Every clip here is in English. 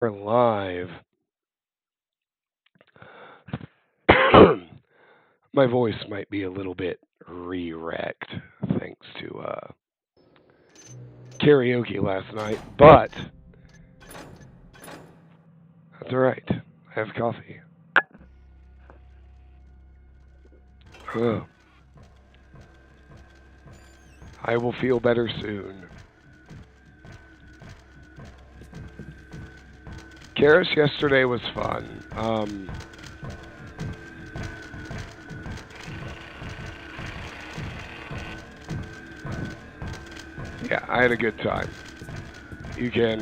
We're live. My voice might be a little bit re-wrecked thanks to karaoke last night, but that's all right. I have coffee. Huh. I will feel better soon. Karis yesterday was fun. Yeah, I had a good time. You can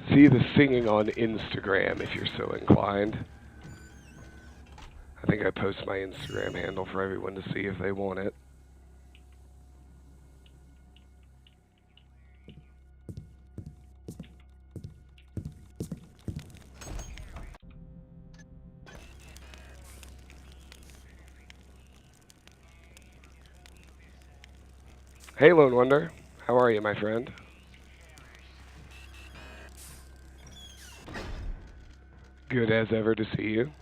see the singing on Instagram if you're so inclined. I think I post my Instagram handle for everyone to see if they want it. Hey, Lone Wonder. How are you, my friend? Good as ever to see you.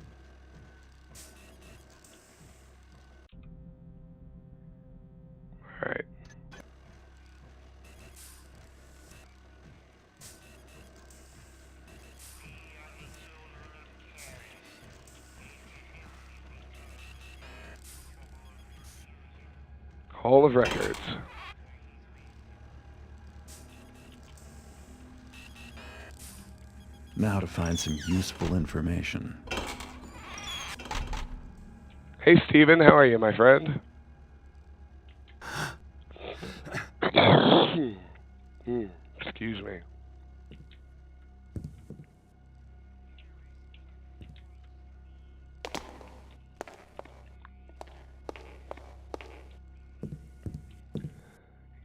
All right. Hall of Records. Now to find some useful information. Hey, Steven. How are you, my friend? Excuse me.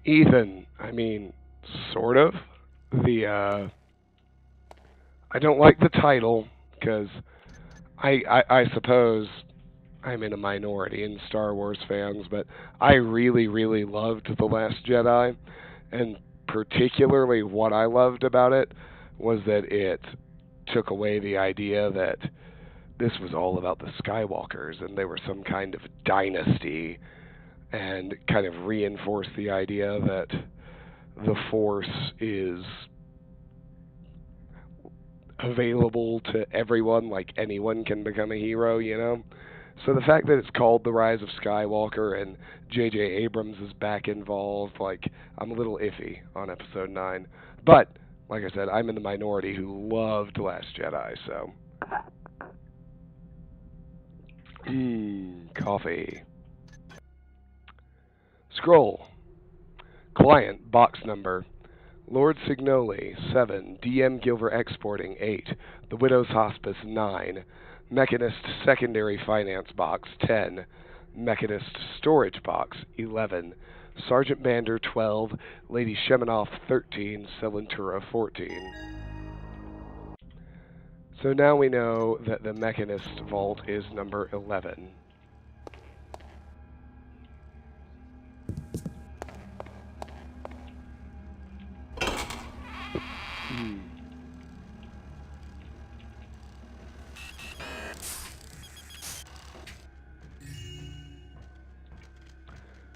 Ethan. I mean, sort of. I don't like the title because I suppose I'm in a minority in Star Wars fans, but I really, really loved The Last Jedi, and particularly what I loved about it was that it took away the idea that this was all about the Skywalkers and they were some kind of dynasty, and kind of reinforced the idea that the Force is available to everyone, like anyone can become a hero, you know? So the fact that it's called The Rise of Skywalker and J.J. Abrams is back involved, like, I'm a little iffy on Episode 9. But, like I said, I'm in the minority who loved Last Jedi, so. Coffee. Scroll. Client, box number. Lord Signoli, 7. DM Gilver Exporting, 8. The Widow's Hospice, 9. Mechanist Secondary Finance Box, 10. Mechanist Storage Box, 11. Sergeant Bander, 12. Lady Shemanoff, 13. Celentura, 14. So now we know that the Mechanist Vault is number 11.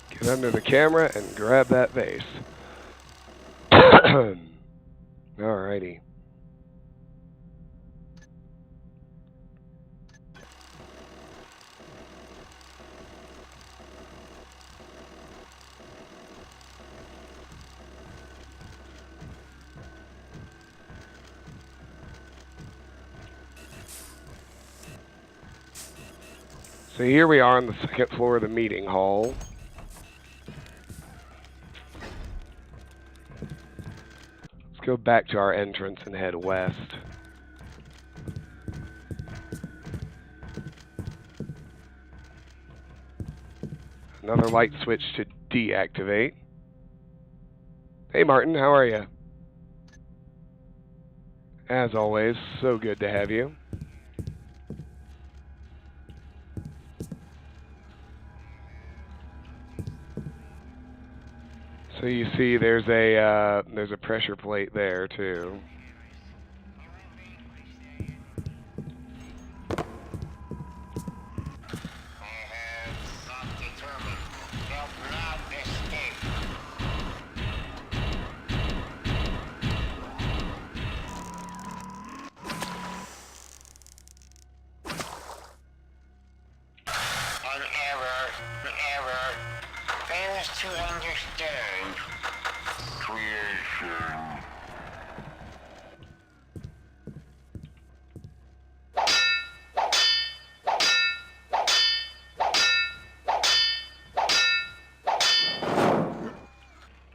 Get under the camera and grab that vase. Alrighty. So here we are on the second floor of the meeting hall. Let's go back to our entrance and head west. Another light switch to deactivate. Hey Martin, how are you? As always, so good to have you. So you see, there's a pressure plate there too. Fails to understand creation.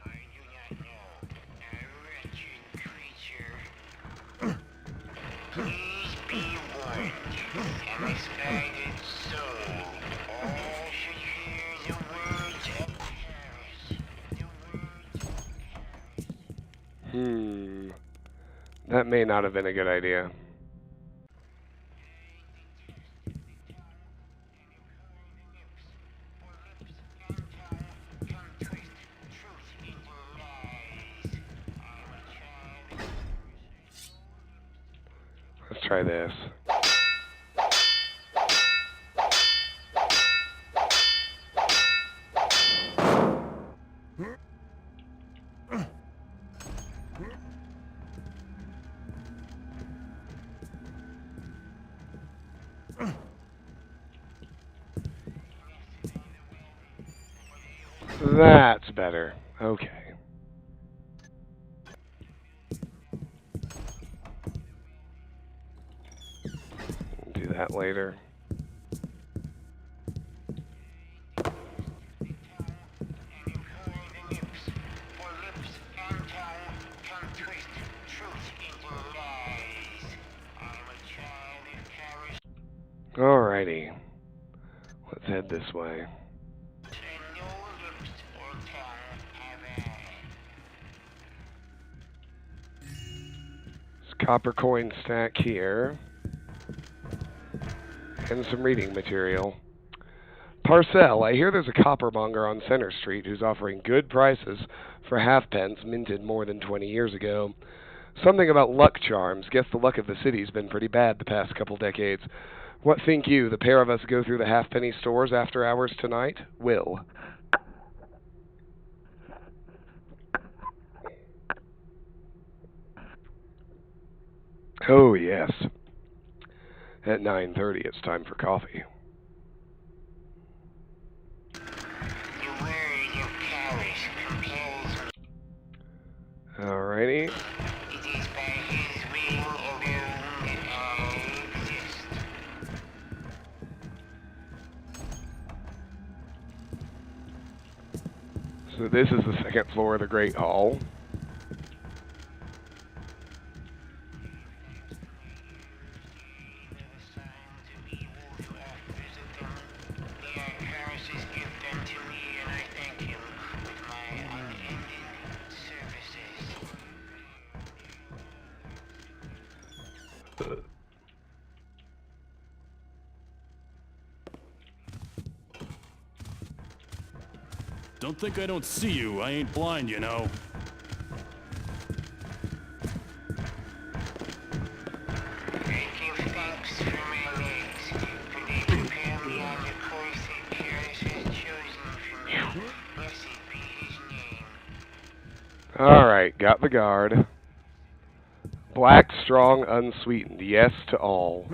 I do not know, a wretched creature. Please be warned, a misguided soul. All should hear the words of Paris. The words of Paris. That may not have been a good idea. Let's try this. That's better. Okay. We'll do that later. Alrighty. Let's head this way. There's copper coin stack here. And some reading material. Parcel, I hear there's a coppermonger on Center Street who's offering good prices for halfpence minted more than 20 years ago. Something about luck charms. Guess the luck of the city's been pretty bad the past couple decades. What think you? The pair of us go through the halfpenny stores after hours tonight? Will. Oh, yes. At 9:30, it's time for coffee. Alrighty. So this is the second floor of the Great Hall. Don't think I don't see you. I ain't blind, you know. Alright, got the guard. Black, strong, unsweetened. Yes to all.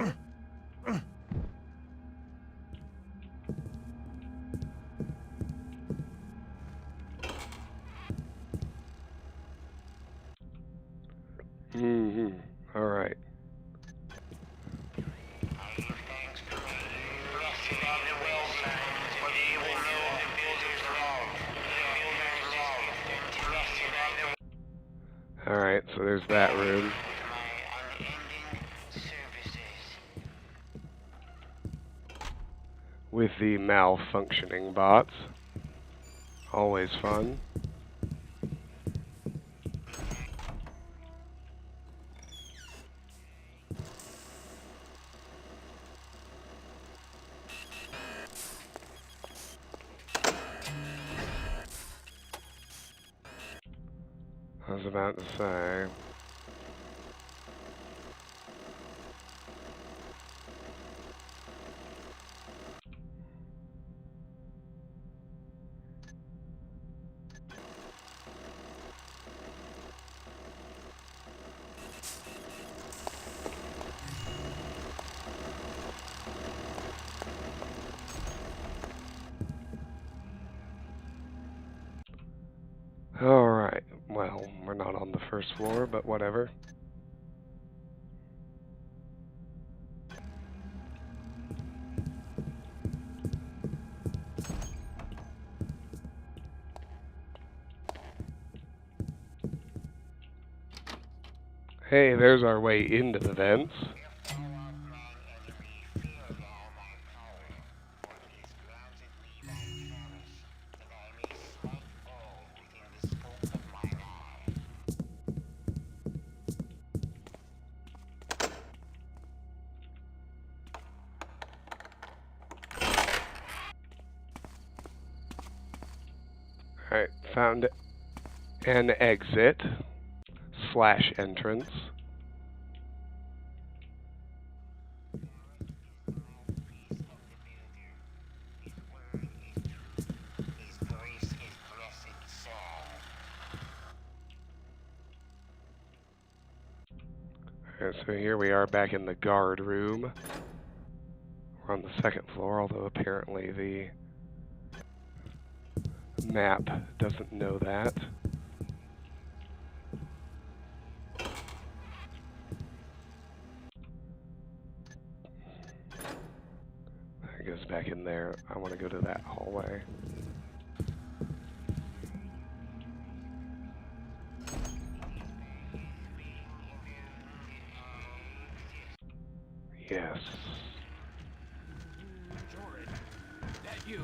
Alright. Alright, so there's that room. With the malfunctioning bots. Always fun. was about to say. Alright, well, we're not on the first floor, but whatever. Hey, there's our way into the vents. Alright, found an exit / entrance. Alright, so here we are back in the guard room. We're on the second floor, although apparently the map doesn't know that. It goes back in there. I want to go to that hallway. Yes. Jordan, that you?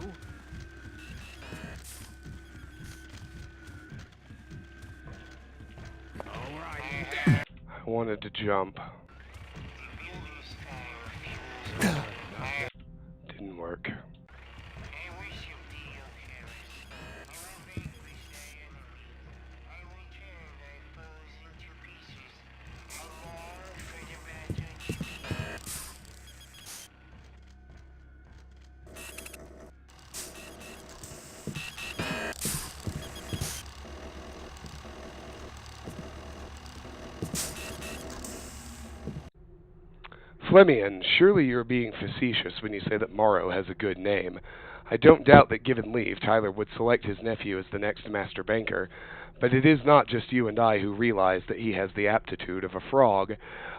All right. I wanted to jump. Didn't work. Flemian, surely you're being facetious when you say that Morrow has a good name. I don't doubt that given leave, Tyler would select his nephew as the next master banker, but it is not just you and I who realize that he has the aptitude of a frog.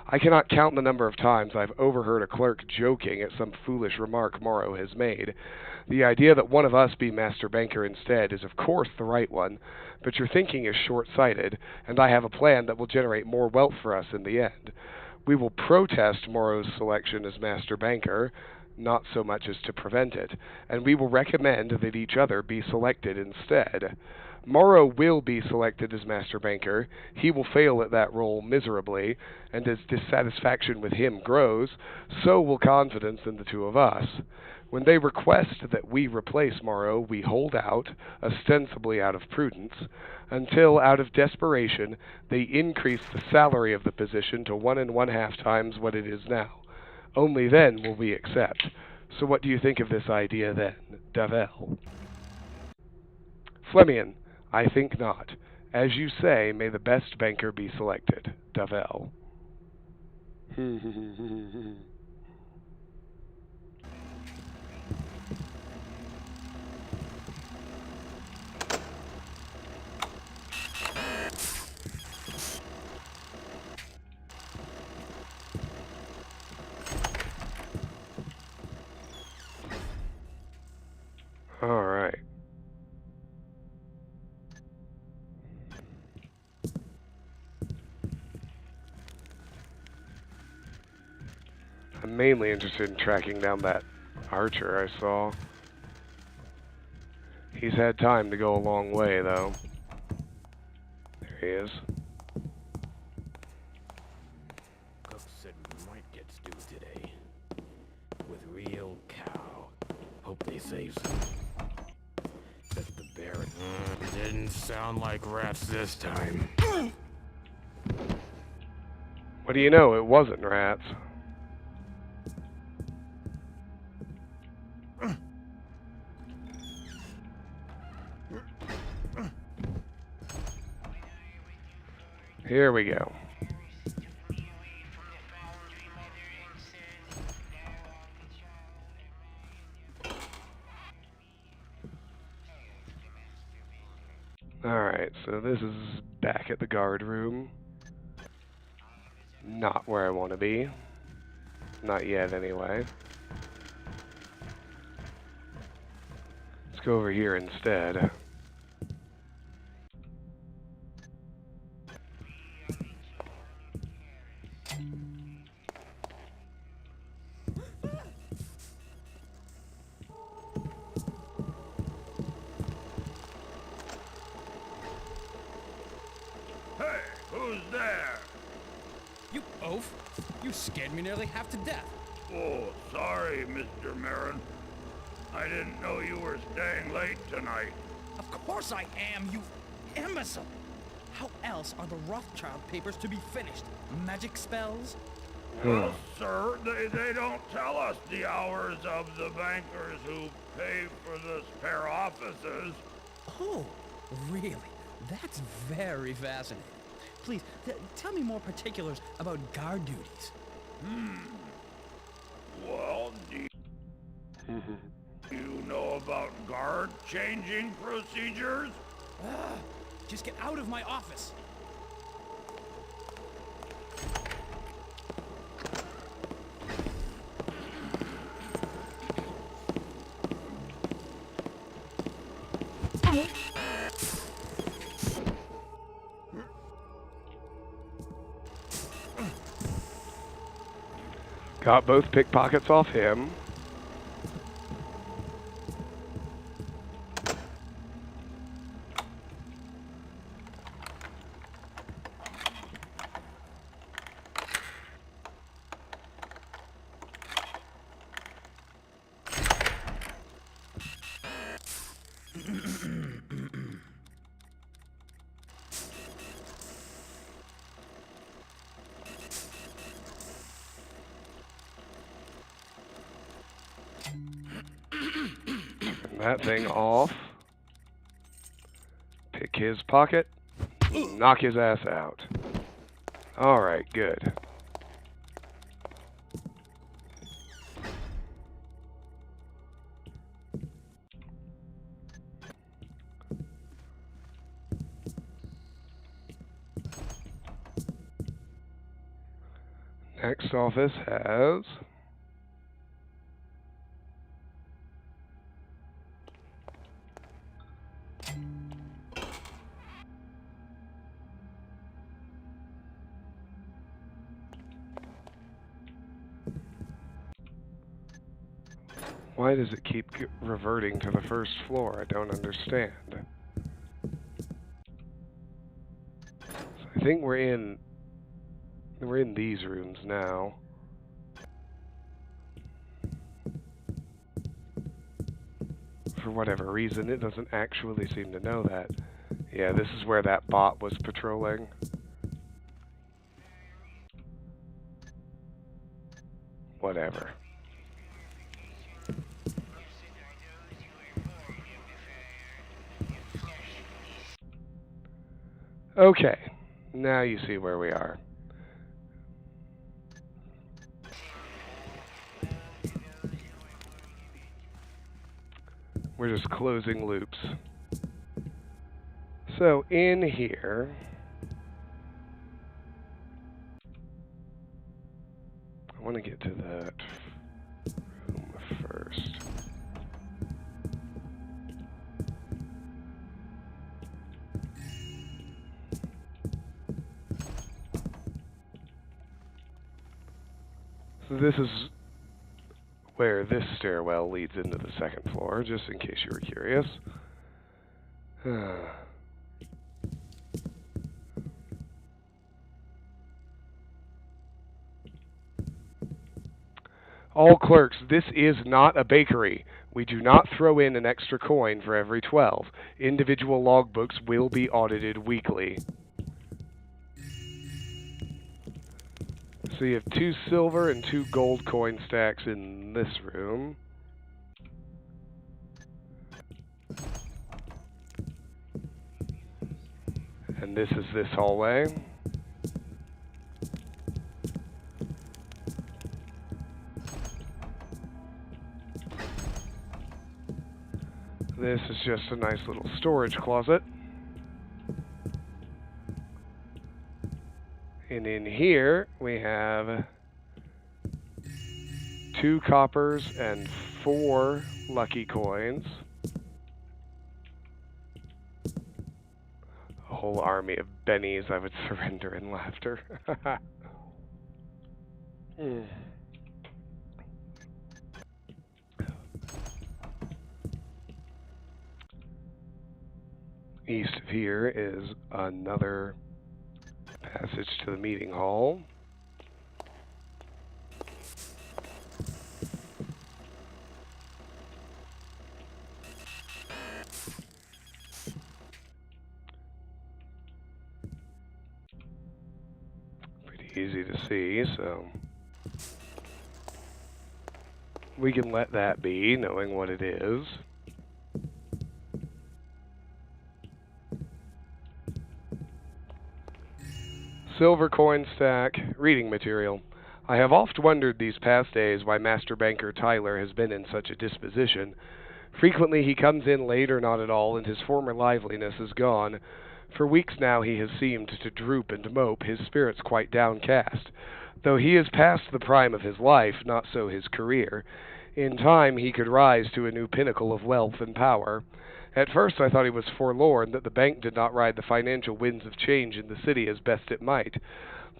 I cannot count the number of times I've overheard a clerk joking at some foolish remark Morrow has made. The idea that one of us be master banker instead is of course the right one, but your thinking is short-sighted, and I have a plan that will generate more wealth for us in the end. We will protest Morrow's selection as master banker, not so much as to prevent it, and we will recommend that each other be selected instead. Morrow will be selected as master banker. He will fail at that role miserably, and as dissatisfaction with him grows, so will confidence in the two of us. When they request that we replace Morrow, we hold out, ostensibly out of prudence, until, out of desperation, they increase the salary of the position to 1 1/2 times what it is now. Only then will we accept. So what do you think of this idea then, Davel? Flemian, I think not. As you say, may the best banker be selected, Davel. All right. I'm mainly interested in tracking down that archer I saw. He's had time to go a long way, though. There he is. Cook said we might get stew today. With real cow. Hope they save some. Bet the Baron is Didn't sound like rats this time. What do you know? It wasn't rats. Here we go. Alright, so this is back at the guard room. Not where I want to be. Not yet, anyway. Let's go over here instead. Hey, who's there? You oaf! You scared me nearly half to death. Oh, sorry, Mr. Marin. I didn't know you were staying late tonight. Of course I am, you imbecile! How else are the Rothschild papers to be finished? Magic spells? Well, sir, they don't tell us the hours of the bankers who pay for the spare offices. Oh, really? That's very fascinating. Please, tell me more particulars about guard duties. Well, do you know about guard changing procedures? Just get out of my office. Got both pickpockets off him. That thing off. Pick his pocket. Knock his ass out. Alright, good. Next office has... Why does it keep reverting to the first floor? I don't understand. So I think we're in these rooms now. For whatever reason, it doesn't actually seem to know that. Yeah, this is where that bot was patrolling. Whatever. Okay, now you see where we are. We're just closing loops. So in here, I want to get to that room first. So this is where this stairwell leads into the second floor, just in case you were curious. All clerks, this is not a bakery. We do not throw in an extra coin for every 12. Individual logbooks will be audited weekly. So you have 2 silver and 2 gold coin stacks in this room. And this is this hallway. This is just a nice little storage closet. And in here we have 2 coppers and 4 lucky coins. A whole army of bennies I would surrender in laughter. East of here is another passage to the meeting hall. Pretty easy to see, so we can let that be, knowing what it is. Silver coin stack, reading material. I have oft wondered these past days why Master Banker Tyler has been in such a disposition. Frequently he comes in late or not at all, and his former liveliness is gone. For weeks now he has seemed to droop and mope, his spirits quite downcast. Though he is past the prime of his life, not so his career. In time he could rise to a new pinnacle of wealth and power. At first I thought he was forlorn, that the bank did not ride the financial winds of change in the city as best it might,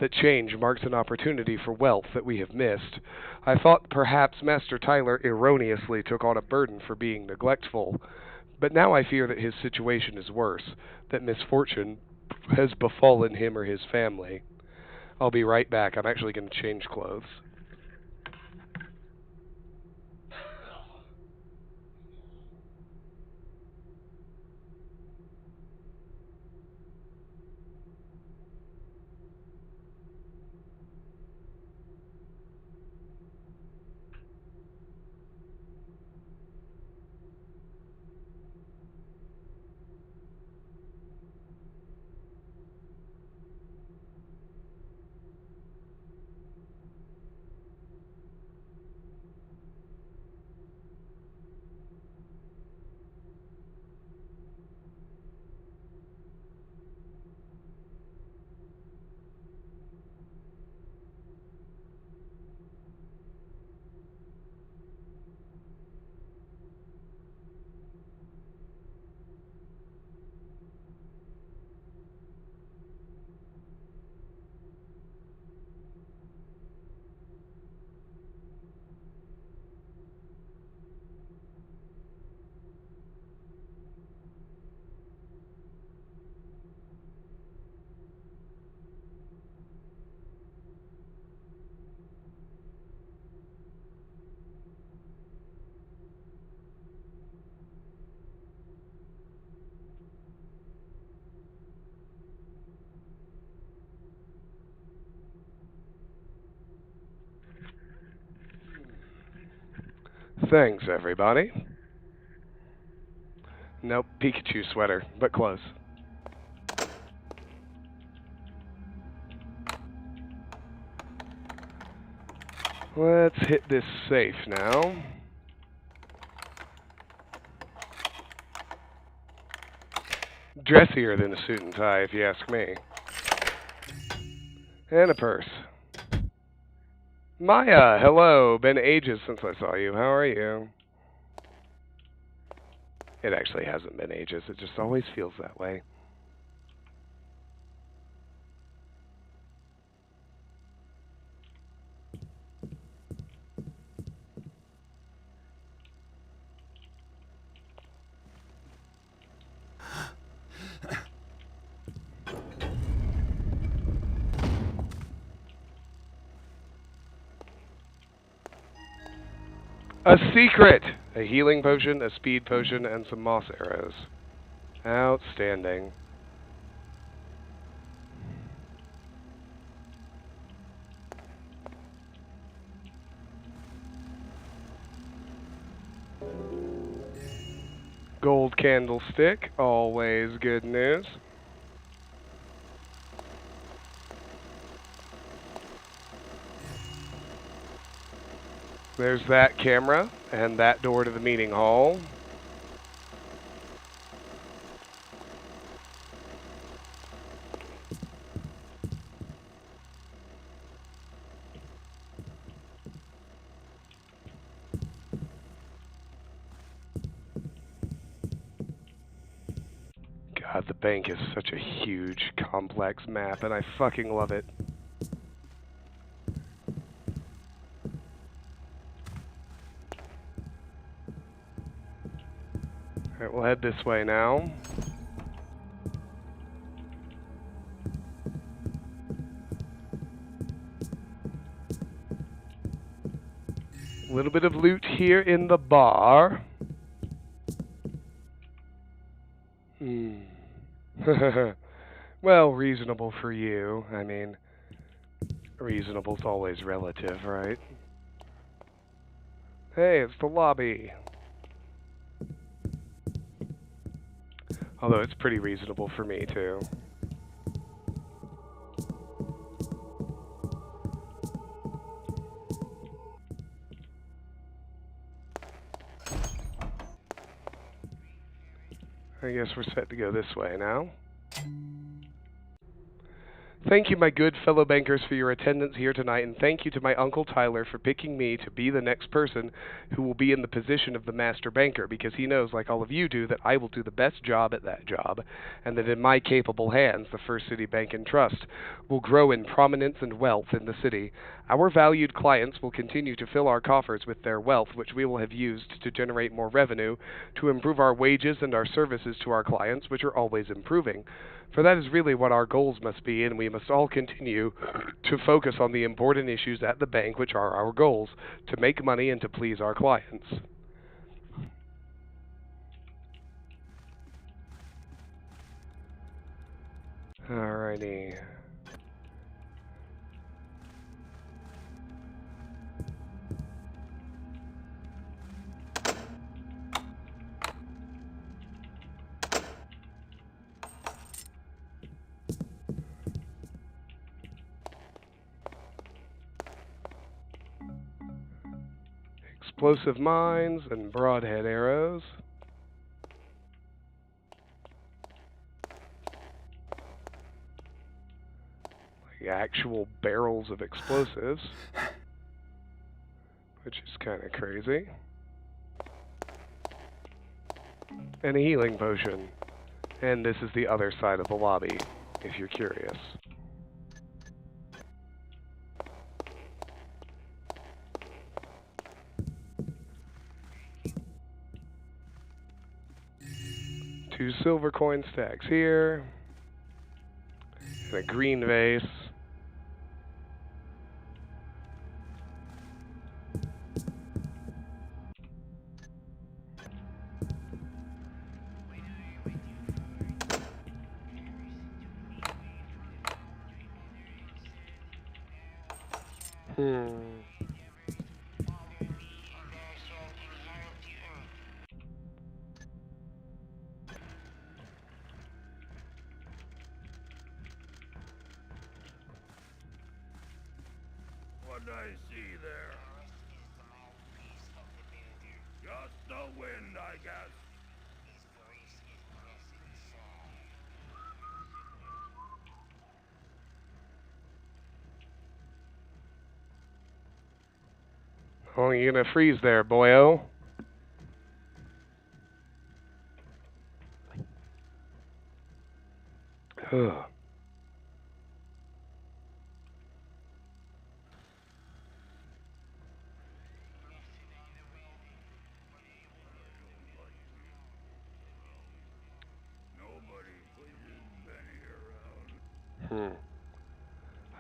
that change marks an opportunity for wealth that we have missed. I thought perhaps Master Tyler erroneously took on a burden for being neglectful, but now I fear that his situation is worse, that misfortune has befallen him or his family. I'll be right back. I'm actually going to change clothes. Thanks, everybody. Nope, Pikachu sweater, but close. Let's hit this safe now. Dressier than a suit and tie, if you ask me. And a purse. Maya, hello. Been ages since I saw you. How are you? It actually hasn't been ages. It just always feels that way. A secret! A healing potion, a speed potion, and some moss arrows. Outstanding. Gold candlestick, always good news. There's that camera and that door to the meeting hall. God, the bank is such a huge, complex map, and I fucking love it. Alright, we'll head this way now. A little bit of loot here in the bar. Well, reasonable for you. I mean, reasonable's always relative, right? Hey, it's the lobby. Although it's pretty reasonable for me, too. I guess we're set to go this way now. Thank you, my good fellow bankers, for your attendance here tonight, and thank you to my Uncle Tyler for picking me to be the next person who will be in the position of the master banker, because he knows, like all of you do, that I will do the best job at that job, and that in my capable hands, the First City Bank and Trust will grow in prominence and wealth in the city. Our valued clients will continue to fill our coffers with their wealth, which we will have used to generate more revenue, to improve our wages and our services to our clients, which are always improving. For that is really what our goals must be, and we must all continue to focus on the important issues at the bank, which are our goals, to make money and to please our clients. Alrighty. Explosive mines and broadhead arrows. Like actual barrels of explosives. Which is kind of crazy. And a healing potion. And this is the other side of the lobby, if you're curious. Two silver coin stacks here. And a green vase. What do I see there? Just the wind, I guess. Oh, you're gonna freeze there, boyo. Ugh. Nobody has been here around.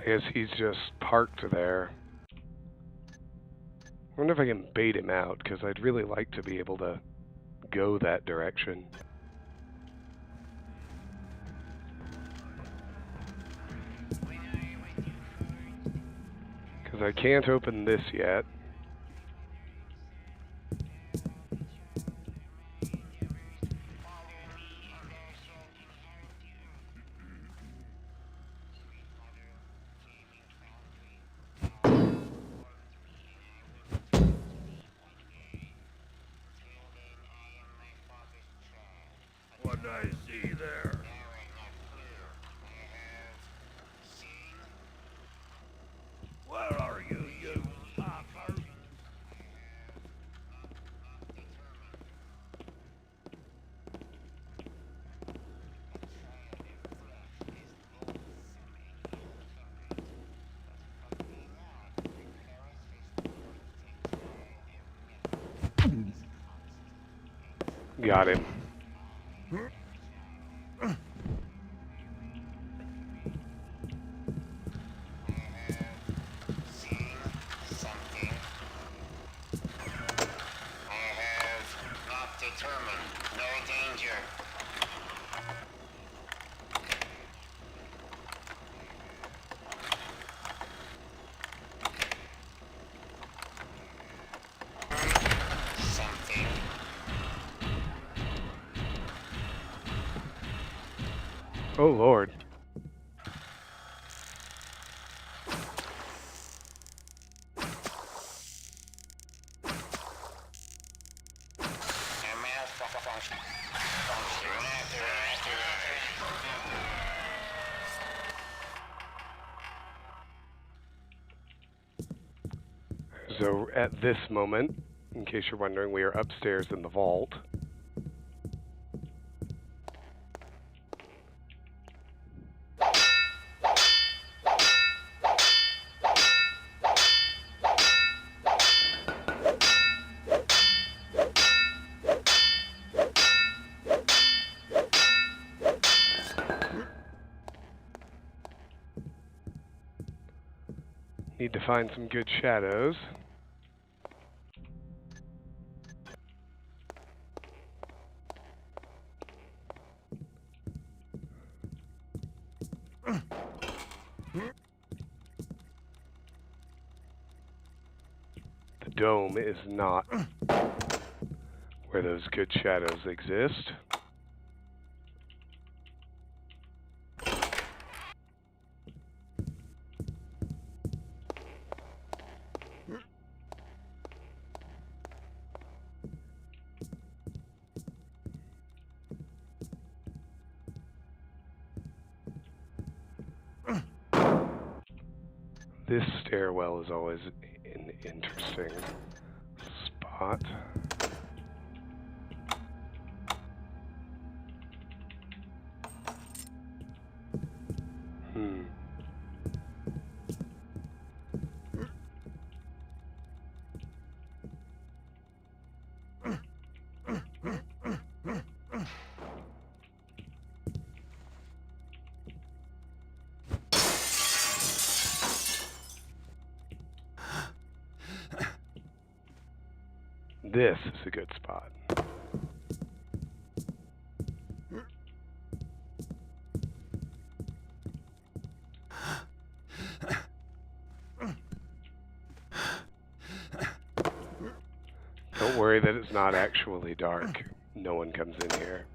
I guess he's just parked there. I wonder if I can bait him out, because I'd really like to be able to go that direction. Because I can't open this yet. What do I see there? Where are you, you sucker? Got him. Something. I have not determined. No danger. Something. Oh, Lord. Malfunction. So at this moment, in case you're wondering, we are upstairs in the vault. Need to find some good shadows. The dome is not where those good shadows exist. This stairwell is always an interesting spot. This is a good spot. Don't worry that it's not actually dark. No one comes in here.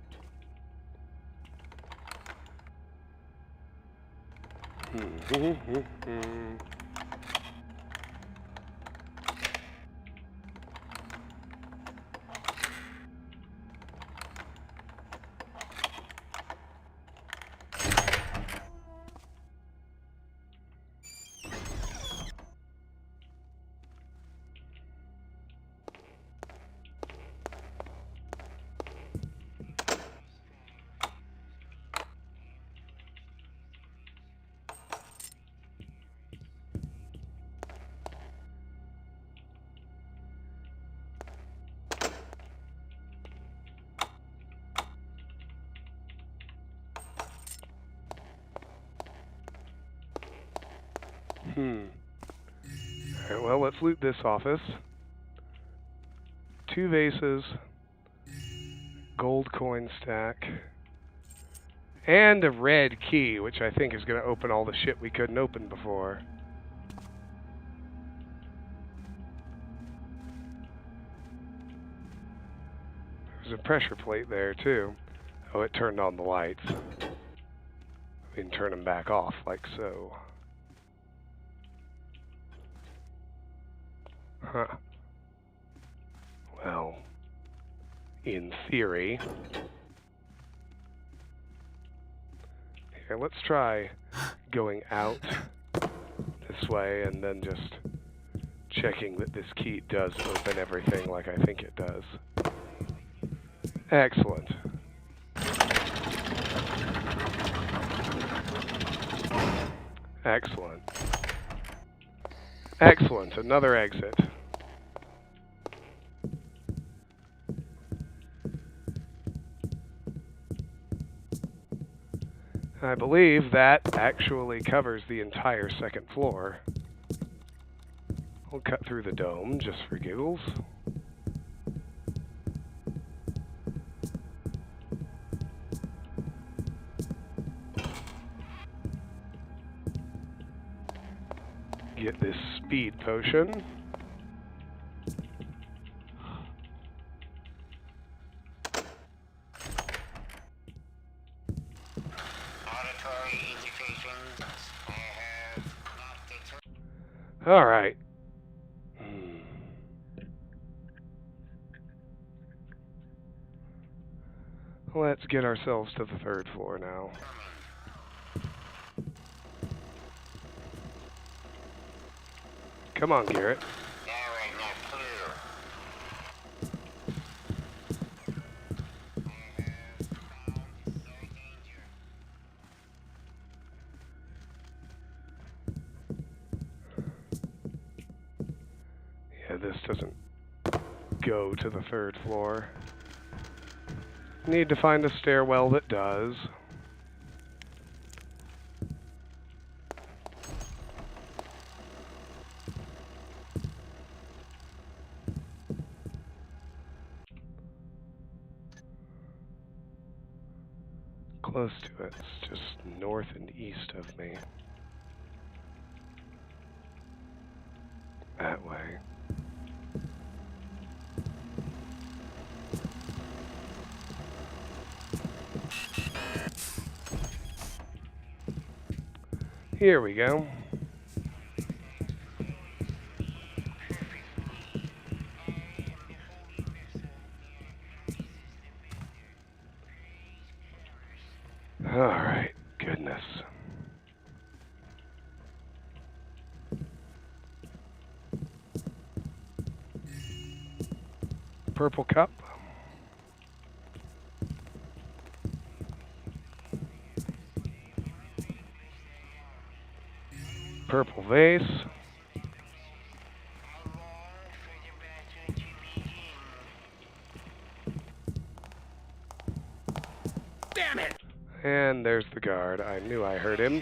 Alright, well, let's loot this office. 2 vases, gold coin stack, and a red key, which I think is going to open all the shit we couldn't open before. There's a pressure plate there, too. Oh, it turned on the lights. We can turn them back off, like so. Huh. Well, in theory. Here, let's try going out this way and then just checking that this key does open everything like I think it does. Excellent. Excellent. Excellent. Another exit. I believe that actually covers the entire second floor. We'll cut through the dome just for giggles. Get this speed potion. Auditory indications. I have not determined. All right. Let's get ourselves to the 3rd floor now. Come on, Garrett. Narrow, not clear. I have found no danger. Yeah, this doesn't go to the 3rd floor. Need to find a stairwell that does. Close to it. It's just north and east of me. That way. Here we go. All right, goodness. Purple cup. Purple vase. Damn it! And there's the guard. I knew I heard him.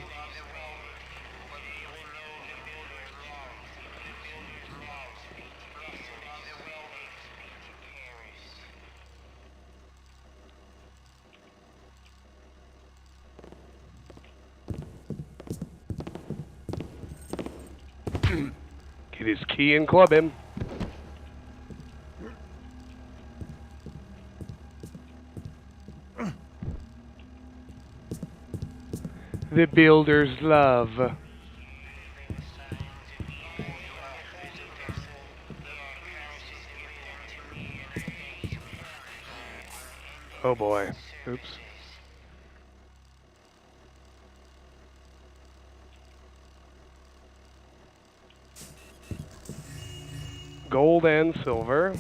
Get his key and club him. The builder's love. Oh boy. Oops. Gold and silver.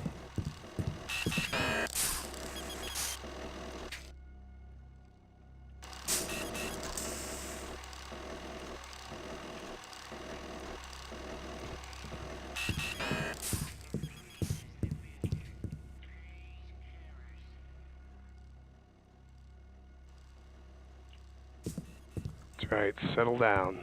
That's right, settle down.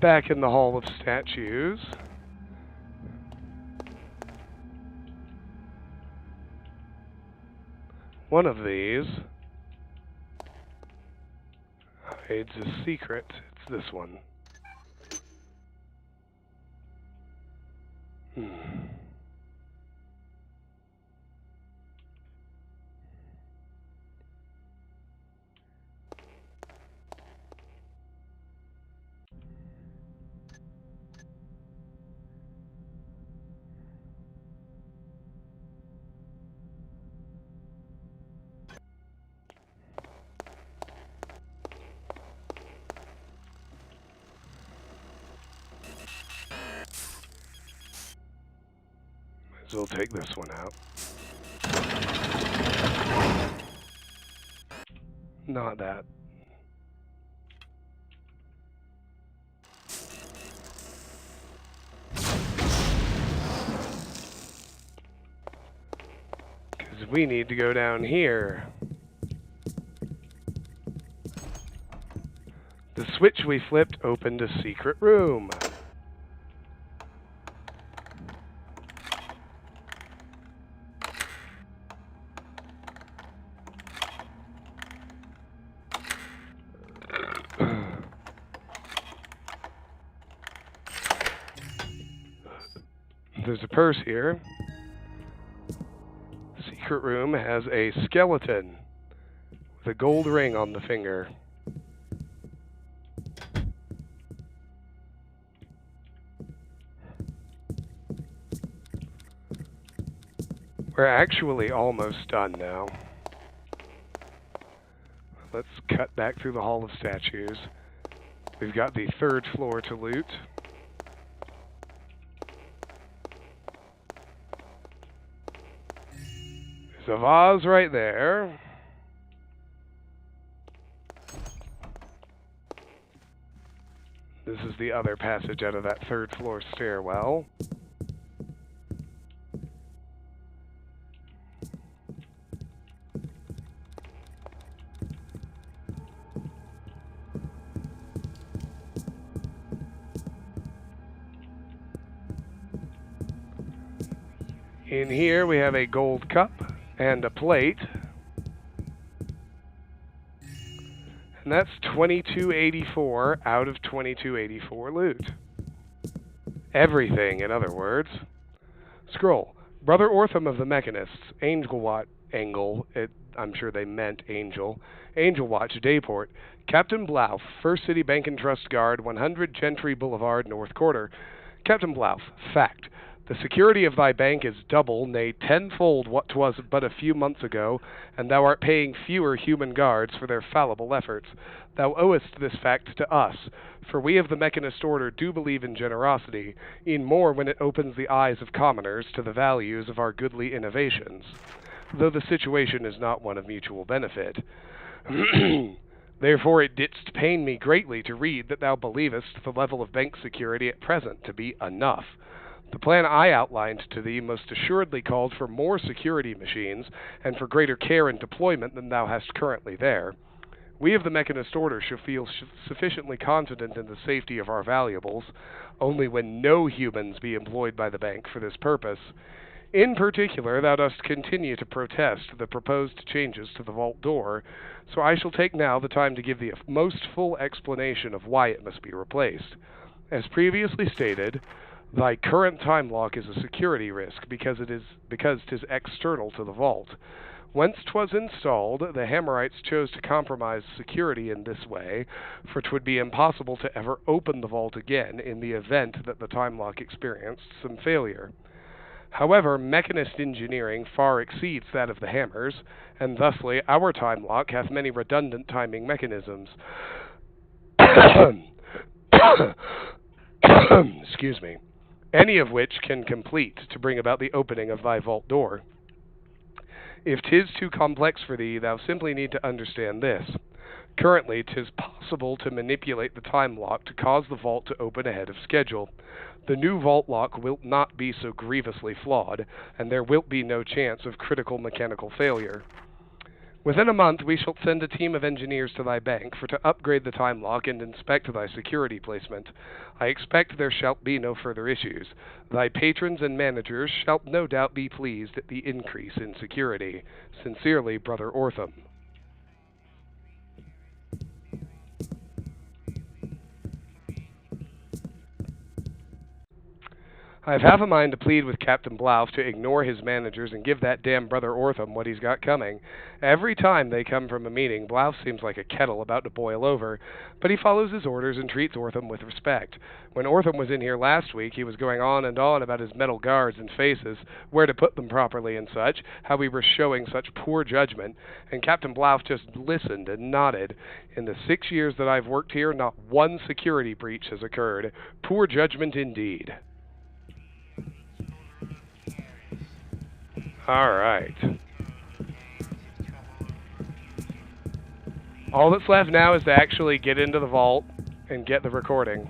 Back in the Hall of Statues. One of these hides a secret. It's this one. So we'll take this one out. Not that. Because we need to go down here. The switch we flipped opened a secret room. There's a purse here. Secret room has a skeleton with a gold ring on the finger. We're actually almost done now. Let's cut back through the Hall of Statues. We've got the 3rd floor to loot. There's a vase right there. This is the other passage out of that 3rd floor stairwell. In here we have a gold cup and a plate. And that's 2284 out of 2284 loot. Everything, in other words. Scroll. Brother Ortham of the Mechanists, I'm sure they meant Angel. Angel Watch, Dayport. Captain Blouf, First City Bank and Trust Guard, 100 Gentry Boulevard, North Quarter. Captain Blouf, fact. The security of thy bank is double, nay, tenfold what 'twas but a few months ago, and thou art paying fewer human guards for their fallible efforts. Thou owest this fact to us, for we of the Mechanist Order do believe in generosity, e'en more when it opens the eyes of commoners to the values of our goodly innovations, though the situation is not one of mutual benefit. Therefore it didst pain me greatly to read that thou believest the level of bank security at present to be enough. The plan I outlined to thee most assuredly called for more security machines and for greater care and deployment than thou hast currently there. We of the Mechanist Order shall feel sufficiently confident in the safety of our valuables, only when no humans be employed by the bank for this purpose. In particular, thou dost continue to protest the proposed changes to the vault door, so I shall take now the time to give thee a most full explanation of why it must be replaced. As previously stated, thy current time lock is a security risk because 'tis external to the vault. Whence 'twas installed, the Hammerites chose to compromise security in this way, for 'twould be impossible to ever open the vault again in the event that the time lock experienced some failure. However, mechanist engineering far exceeds that of the Hammers, and thusly our time lock hath many redundant timing mechanisms. Excuse me. Any of which can complete to bring about the opening of thy vault door. If 'tis too complex for thee, thou simply need to understand this. Currently, 'tis possible to manipulate the time lock to cause the vault to open ahead of schedule. The new vault lock wilt not be so grievously flawed, and there wilt be no chance of critical mechanical failure. Within a month we shall send a team of engineers to thy bank for to upgrade the time lock and inspect thy security placement. I expect there shall be no further issues. Thy patrons and managers shall no doubt be pleased at the increase in security. Sincerely, Brother Ortham. I have half a mind to plead with Captain Blouf to ignore his managers and give that damn Brother Ortham what he's got coming. Every time they come from a meeting, Blouf seems like a kettle about to boil over, but he follows his orders and treats Ortham with respect. When Ortham was in here last week, he was going on and on about his metal guards and faces, where to put them properly and such, how we were showing such poor judgment, and Captain Blouf just listened and nodded. In the 6 years that I've worked here, not one security breach has occurred. Poor judgment indeed. All right. All that's left now is to actually get into the vault and get the recording,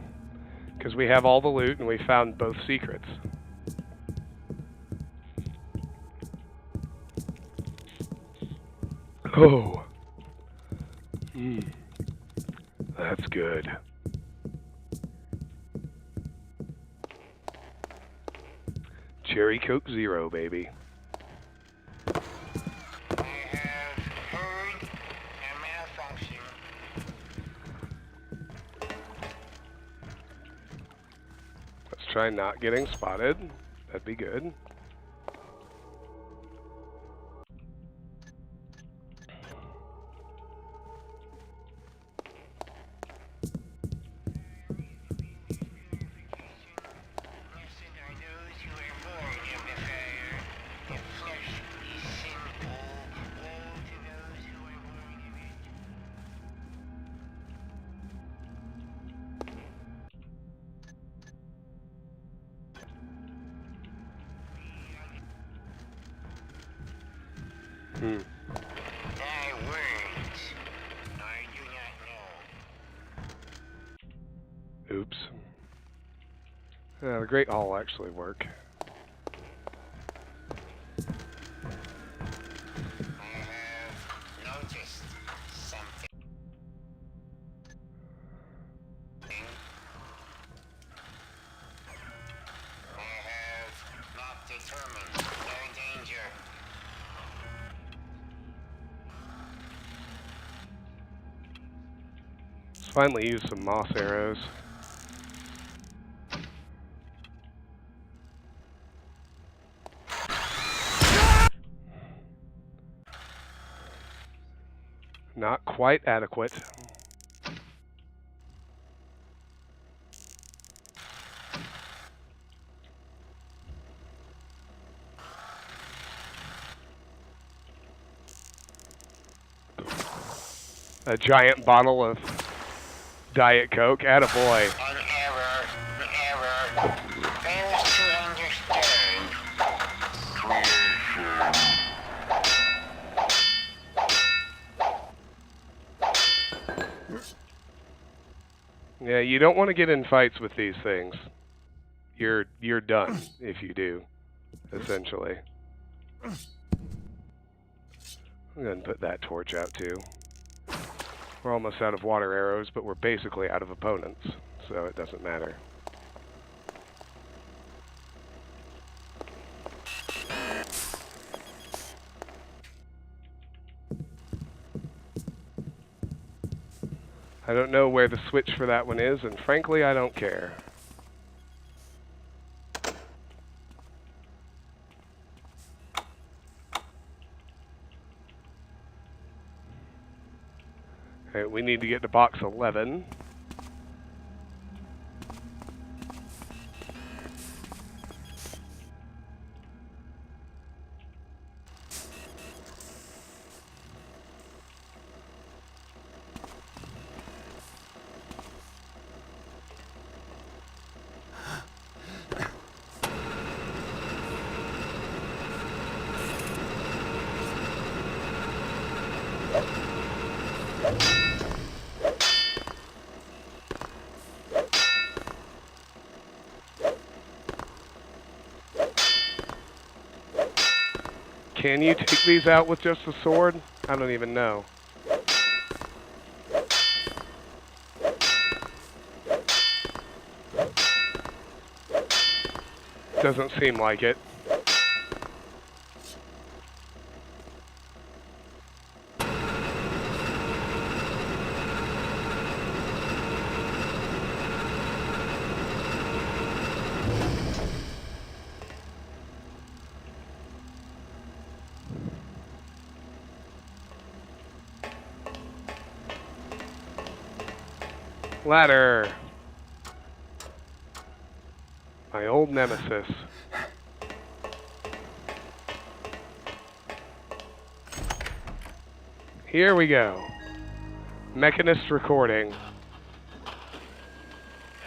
because we have all the loot and we found both secrets. Oh. That's good. Cherry Coke Zero, baby. I have heard a malfunction. Let's try not getting spotted. That'd be good. Blessed are those who are born of the fire. The flesh is sinful. Woe to those who are born of it. Thy words, I do not know. Oops. The Great Hall actually work. I have noticed something. I have not determined. No danger. Let's finally use some moss arrows. Not quite adequate. A giant bottle of Diet Coke. Attaboy. An error fails to understand creation. Yeah, you don't want to get in fights with these things. You're done if you do, essentially. I'm going to put that torch out too. We're almost out of water arrows, but we're basically out of opponents, so it doesn't matter. I don't know where the switch for that one is, and frankly, I don't care. Okay, we need to get to box 11. Can you take these out with just a sword? I don't even know. Doesn't seem like it. Ladder. My old nemesis. Here we go. Mechanist recording.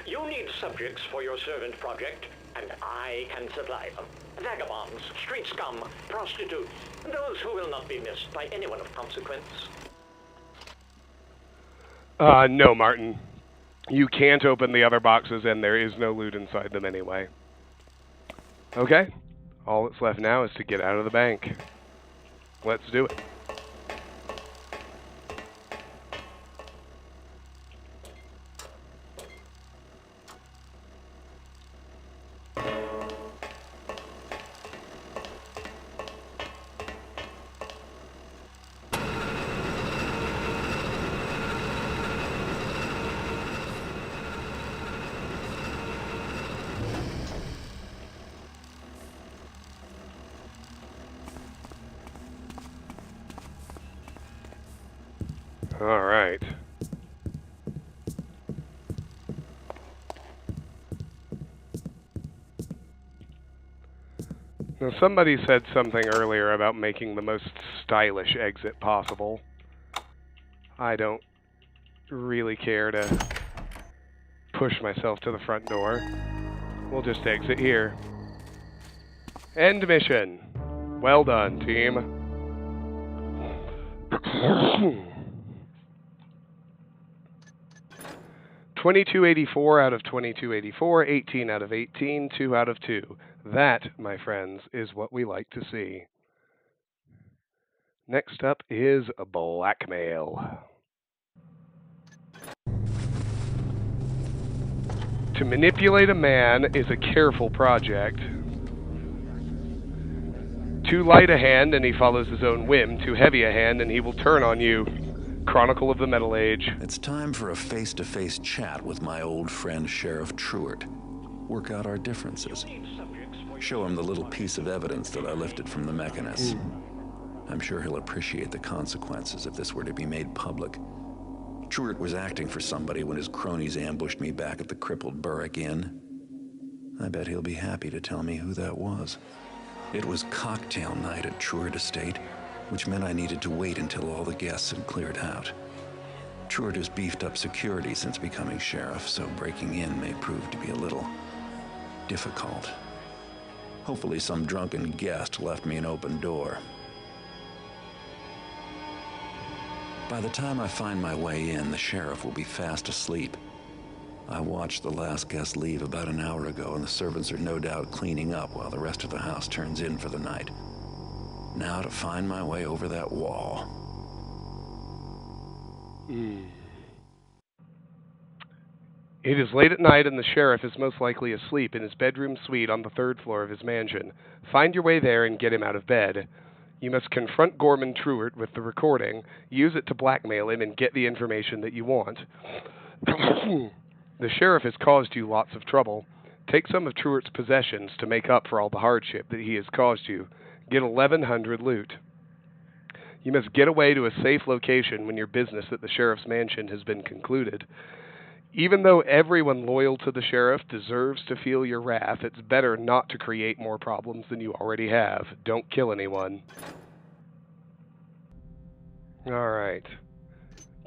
You need subjects for your servant project, and I can supply them. Vagabonds, street scum, prostitutes, those who will not be missed by anyone of consequence. No, Martin. You can't open the other boxes, and there is no loot inside them anyway. Okay. All that's left now is to get out of the bank. Let's do it. All right. Now, somebody said something earlier about making the most stylish exit possible. I don't really care to push myself to the front door. We'll just exit here. End mission. Well done, team. 2284 out of 2284, 18 out of 18, 2 out of 2. That, my friends, is what we like to see. Next up is blackmail. To manipulate a man is a careful project. Too light a hand and he follows his own whim. Too heavy a hand and he will turn on you. Chronicle of the Metal Age. It's time for a face-to-face chat with my old friend Sheriff Truart. Work out our differences. Show him the little piece of evidence that I lifted from the mechanist. I'm sure he'll appreciate the consequences if this were to be made public. Truart was acting for somebody when his cronies ambushed me back at the crippled Burrick Inn. I bet he'll be happy to tell me who that was. It was cocktail night at Truart Estate, which meant I needed to wait until all the guests had cleared out. Truart has beefed up security since becoming sheriff, so breaking in may prove to be a little difficult. Hopefully some drunken guest left me an open door. By the time I find my way in, the sheriff will be fast asleep. I watched the last guest leave about an hour ago, and the servants are no doubt cleaning up while the rest of the house turns in for the night. Now to find my way over that wall. It is late at night and the sheriff is most likely asleep in his bedroom suite on the 3rd floor of his mansion. Find your way there and get him out of bed. You must confront Gorman Truart with the recording, use it to blackmail him, and get the information that you want. The sheriff has caused you lots of trouble. Take some of Truart's possessions to make up for all the hardship that he has caused you. Get 1,100 loot. You must get away to a safe location when your business at the sheriff's mansion has been concluded. Even though everyone loyal to the sheriff deserves to feel your wrath, it's better not to create more problems than you already have. Don't kill anyone. All right.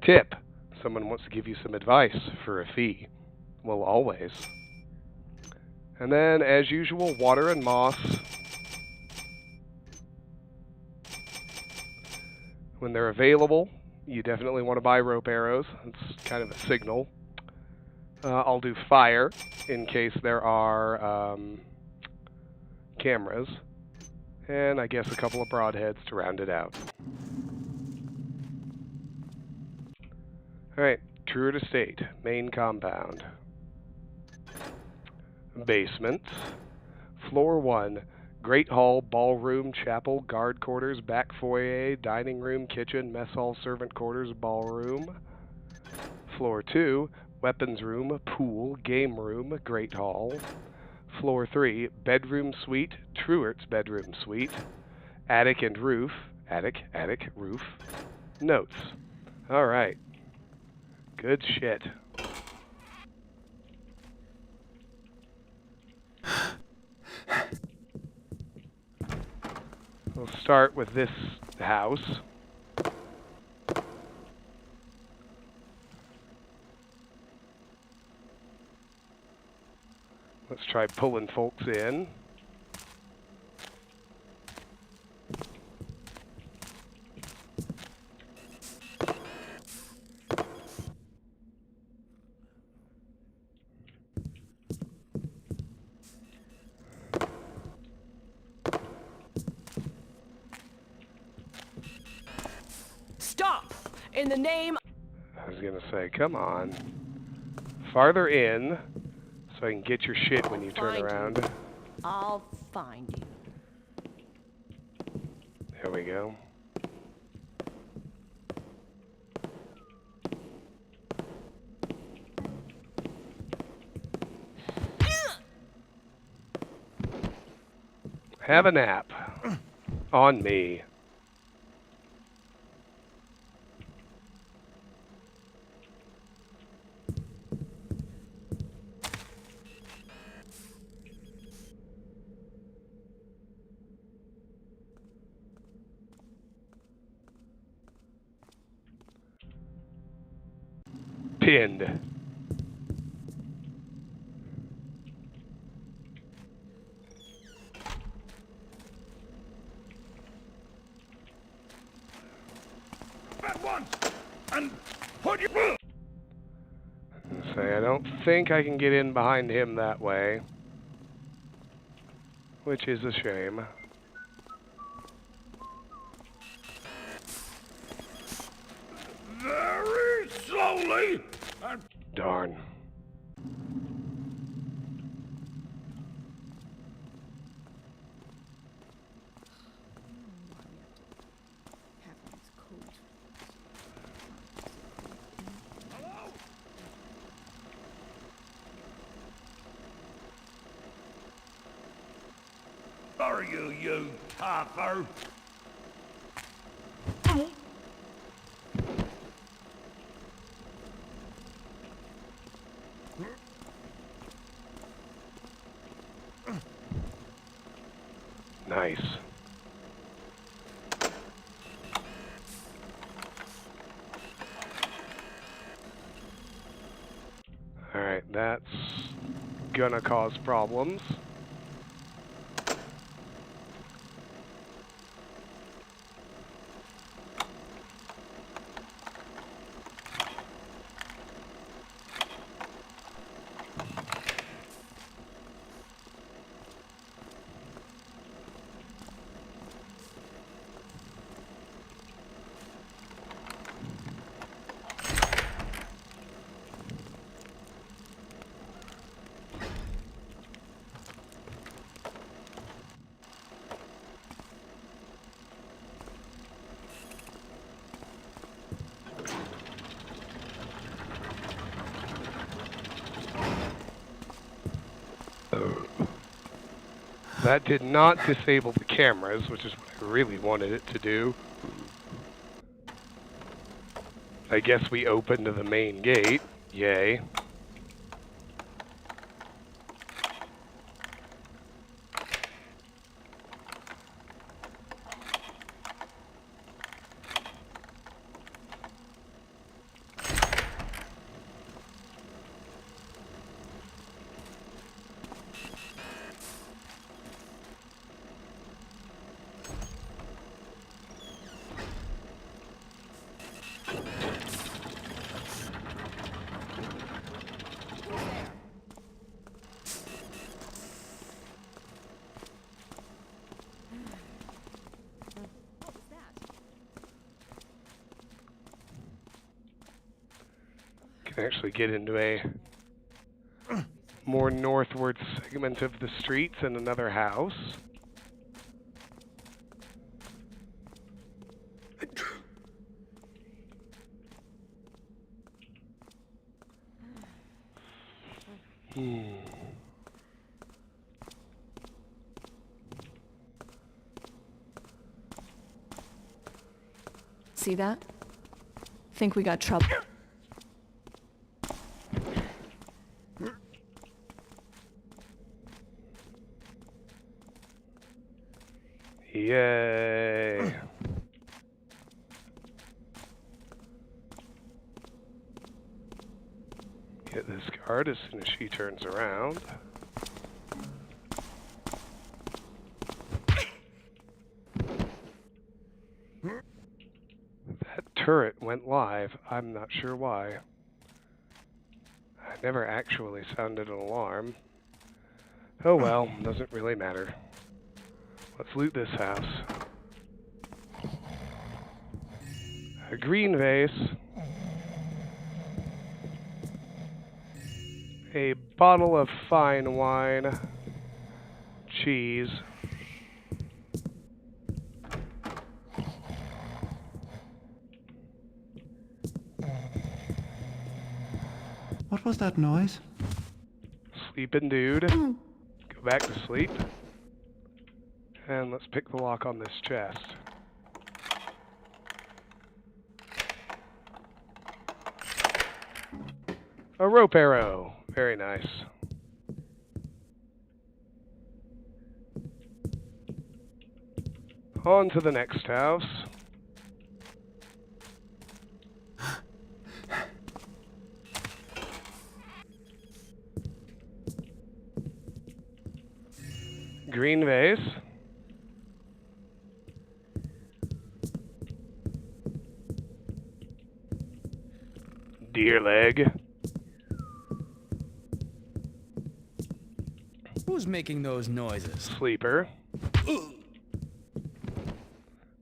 Tip. Someone wants to give you some advice for a fee. Well, always. And then, as usual, water and moss. When they're available, you definitely want to buy rope arrows. It's kind of a signal. I'll do fire in case there are cameras. And I guess a couple of broadheads to round it out. Alright, Truett Estate, main compound. Basement. Floor 1, Great Hall, Ballroom, Chapel, Guard Quarters, Back Foyer, Dining Room, Kitchen, Mess Hall, Servant Quarters, Ballroom. Floor 2, Weapons Room, Pool, Game Room, Great Hall. Floor 3, Bedroom Suite, Truett's Bedroom Suite. Attic and Roof, Attic, Roof. Notes. Alright. Good shit. We'll start with this house. Let's try pulling folks in. Stop! In the name... I was gonna say, come on. Farther in, so I can get your shit when you turn Find you. around. I'll find you. There we go. Have a nap. On me. Pinned. At once! And put your... Say, I don't think I can get in behind him that way. Which is a shame. Very slowly! And Darn. hello? Are you, you tougher? Nice. Alright, that's gonna cause problems. That did not disable the cameras, which is what I really wanted it to do. I guess we opened the main gate. Yay. actually get into a more northward segment of the streets and another house. See that? Think we got trouble. Yay. Get this guard as soon as she turns around. That turret went live. I'm not sure why. I never actually sounded an alarm. Oh well, doesn't really matter. Let's loot this house. A green vase. A bottle of fine wine. Cheese. What was that noise? Sleeping dude. Go back to sleep. And let's pick the lock on this chest. A rope arrow. Very nice. On to the next house. Green vase. Deer leg. Who's making those noises? Sleeper.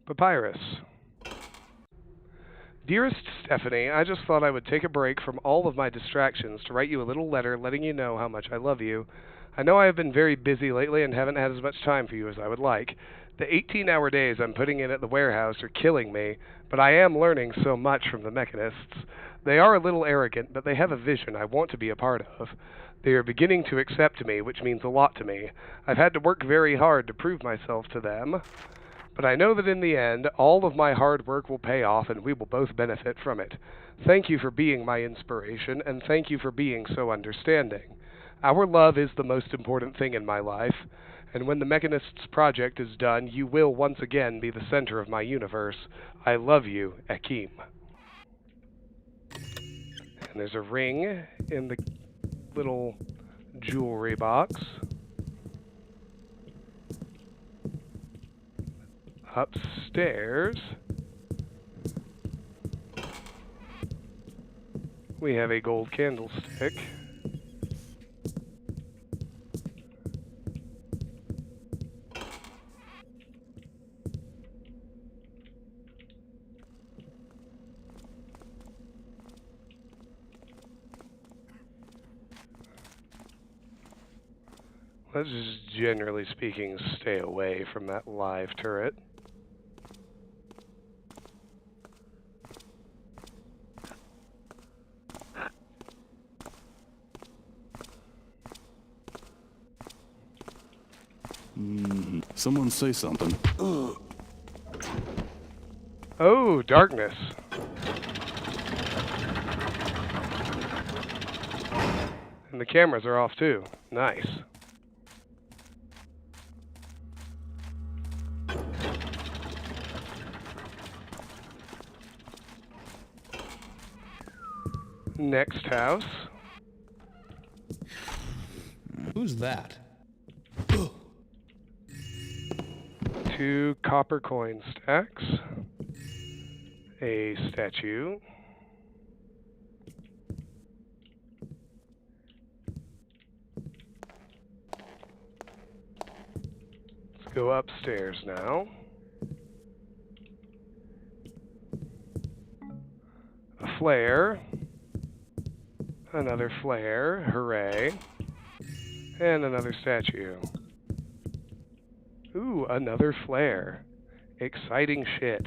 Papyrus. Dearest Stephanie, I just thought I would take a break from all of my distractions to write you a little letter letting you know how much I love you. I know I have been very busy lately and haven't had as much time for you as I would like. The 18-hour days I'm putting in at the warehouse are killing me, but I am learning so much from the mechanists. They are a little arrogant, but they have a vision I want to be a part of. They are beginning to accept me, which means a lot to me. I've had to work very hard to prove myself to them, but I know that in the end, all of my hard work will pay off and we will both benefit from it. Thank you for being my inspiration, and thank you for being so understanding. Our love is the most important thing in my life, and when the Mechanists' project is done, you will once again be the center of my universe. I love you, Akeem. And there's a ring in the little jewelry box. Upstairs, we have a gold candlestick. Let's just, generally speaking, stay away from that live turret. Someone say something. Oh, darkness. And the cameras are off too. Nice. Next house. Who's that? 2 copper coin stacks. A statue. Let's go upstairs now. A flare. Another flare. Hooray. And another statue. Ooh, another flare. Exciting shit.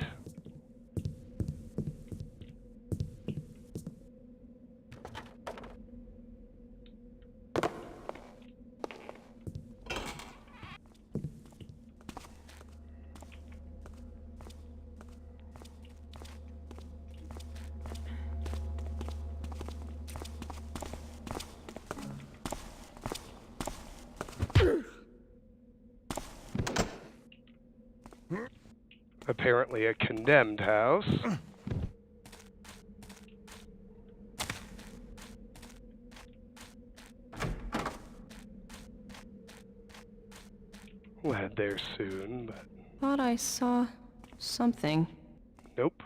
Apparently a condemned house. We'll head there soon, but Thought I saw something. nope.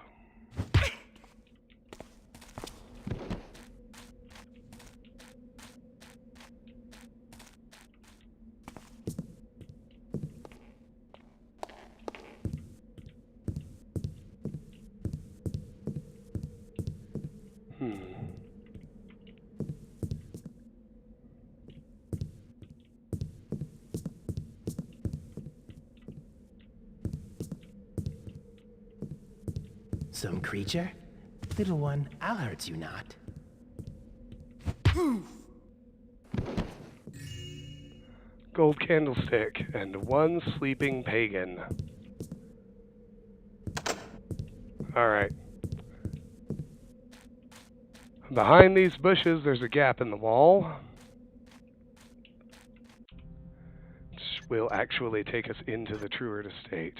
Some creature? Little one, I'll hurt you not. Gold candlestick and one sleeping pagan. Alright. Behind these bushes, there's a gap in the wall, which will actually take us into the Truart estate.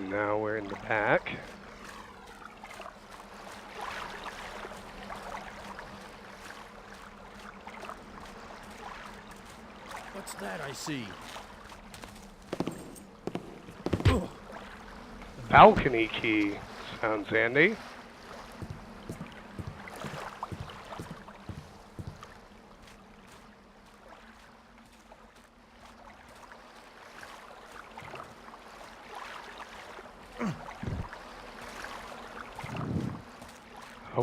Now we're in the back. What's that I see? Balcony key. Sounds handy.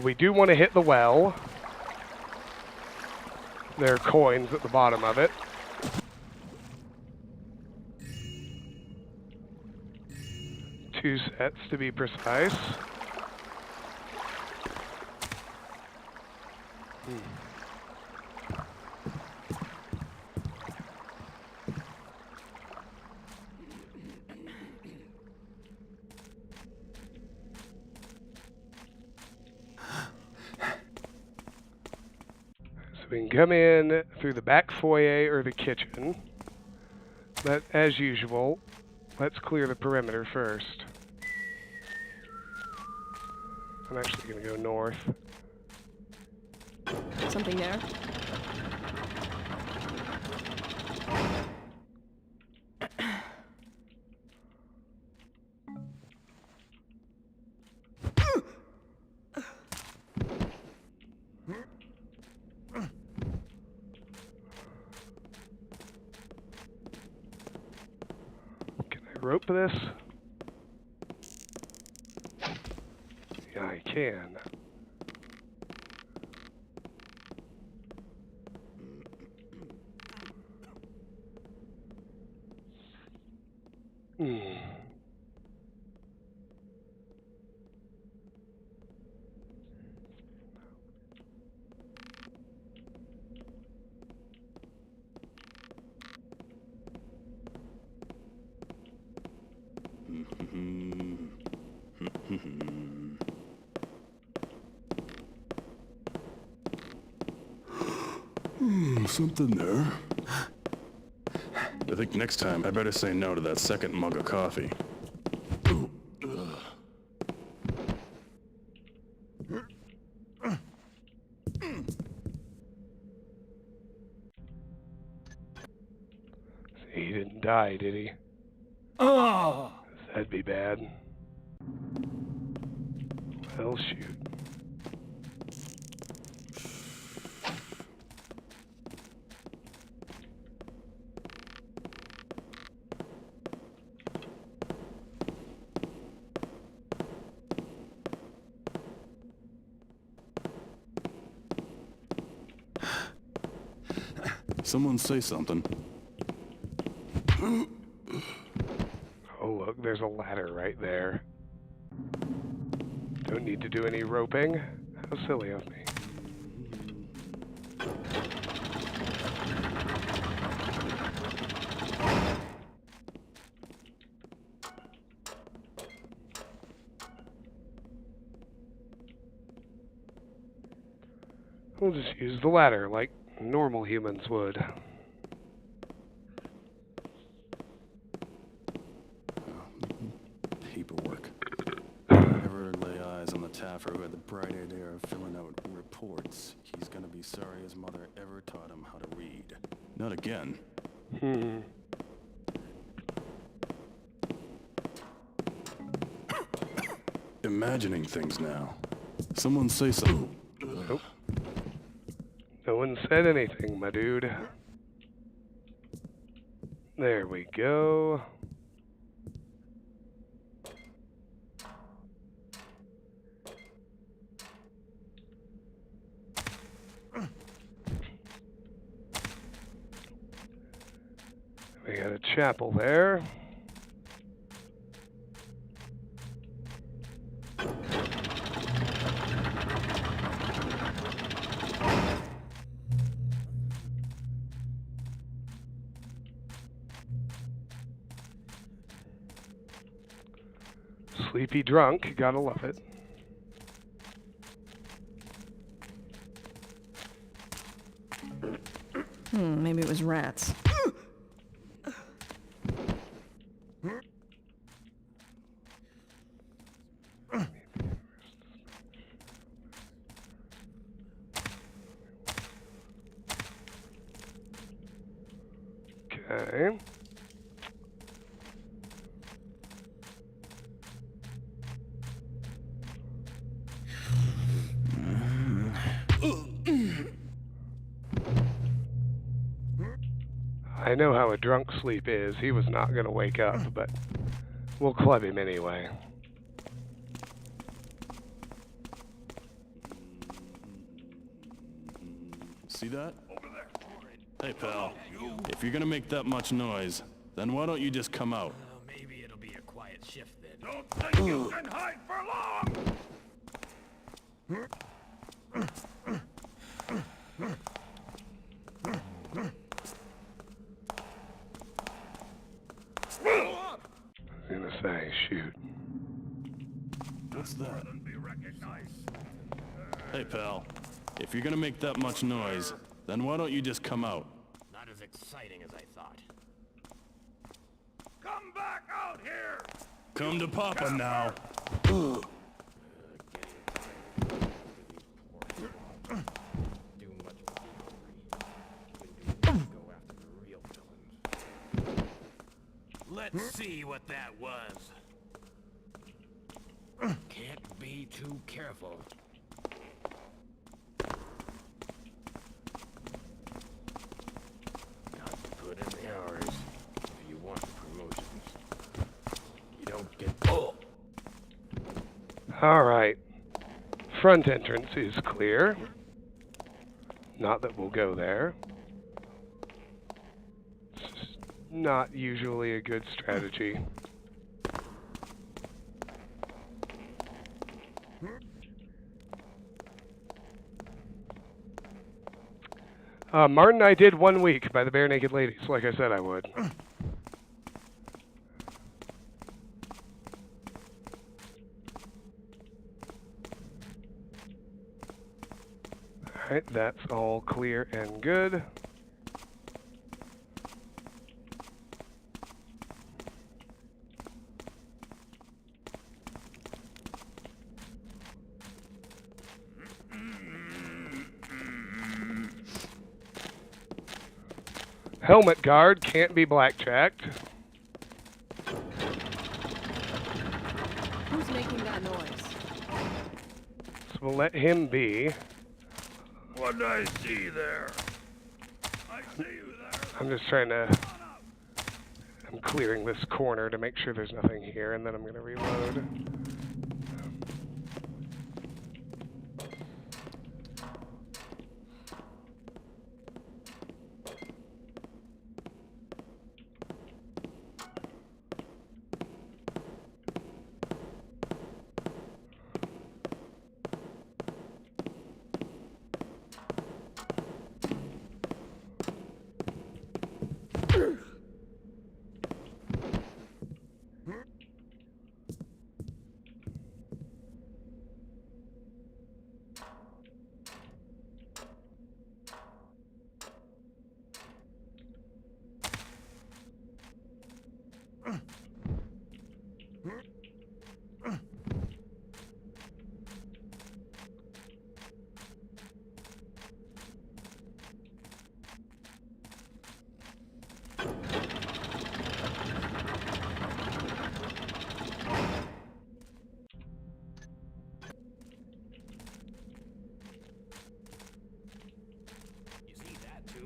We do want to hit the well. There are coins at the bottom of it. Two sets to be precise. So we can come in through the back foyer or the kitchen. But as usual, let's clear the perimeter first. I'm actually going to go north. Something there? Can I rope this? Yeah, I can. Something there. I think next time I better say no to that second mug of coffee. He didn't die, did he? Oh! That'd be bad. Well, shoot. Someone say something. Oh, look, there's a ladder right there. Don't need to do any roping. How silly of me. We'll just use the ladder like normal humans would. Paperwork. Ever lay eyes on the Taffer who had the bright idea of filling out reports, he's gonna be sorry his mother ever taught him how to read. Not again. Imagining things now. Someone say something. Nope. No one said anything, my dude. There we go. We got a chapel there. Sleepy drunk, gotta love it. Maybe it was rats. Okay. I know how a drunk sleep is. He was not going to wake up, but we'll club him anyway. See that? Hey, pal. If you're gonna make that much noise, then why don't you just come out? Maybe it'll be a quiet shift then. Don't think you can hide for long! I was going to say, shoot. What's that? Be recognized. Hey, pal. If you're gonna make that much noise, then why don't you just come out? Not as exciting as I thought. Come back out here! Come to Papa now. Do much go after the real villains. Let's see what that was. Can't be too careful. Got to put in the hours if you want the promotions. You don't get. Oh! All right. Front entrance is clear. Not that we'll go there. It's just not usually a good strategy. Martin, I did 1 week by the Bare Naked Ladies, like I said I would. Alright, that's all clear and good. Helmet guard can't be blackjacked. Who's making that noise? So we'll let him be. What did I see there? I see you there. I'm just trying to... I'm clearing this corner to make sure there's nothing here, and then I'm going to reload.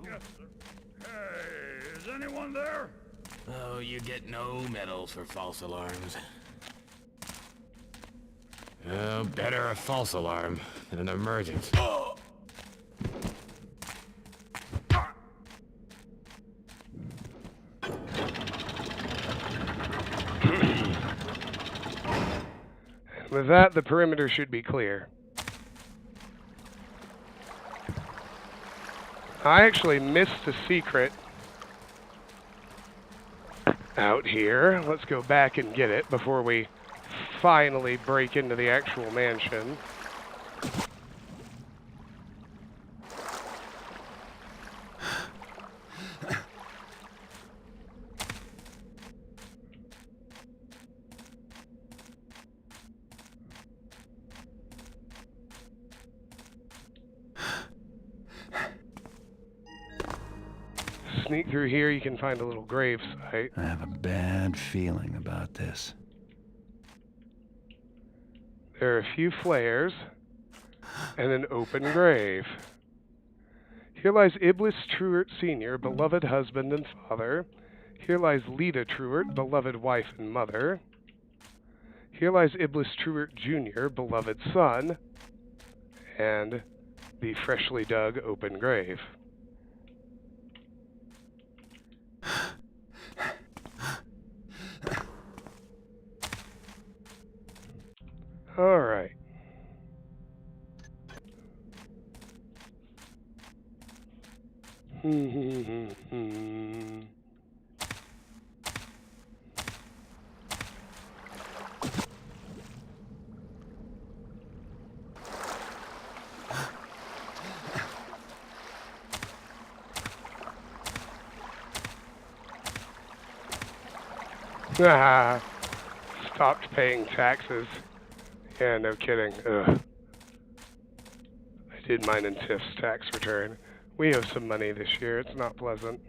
Yes, sir. Hey, is anyone there? Oh, you get no medals for false alarms. Oh, better a false alarm than an emergency. With that, the perimeter should be clear. I actually missed a secret out here. Let's go back and get it before we finally break into the actual mansion. Sneak through here, you can find a little grave site. I have a bad feeling about this. There are a few flares and an open grave. Here lies Iblis Truart Sr., beloved husband and father. Here lies Lita Truart, beloved wife and mother. Here lies Iblis Truart Jr., beloved son. And the freshly dug open grave. All right. Stopped paying taxes. Yeah, no kidding. Ugh. I did mine in Tiff's tax return. We owe some money this year. It's not pleasant.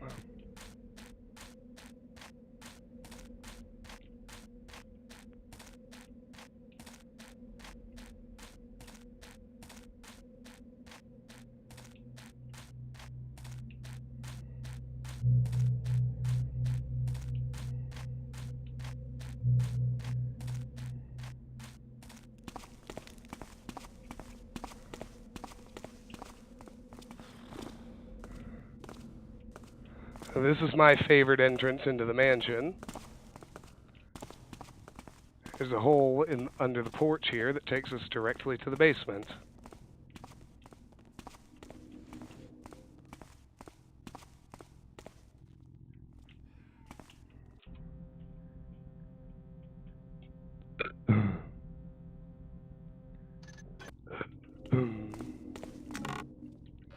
So this is my favorite entrance into the mansion. There's a hole under the porch here that takes us directly to the basement.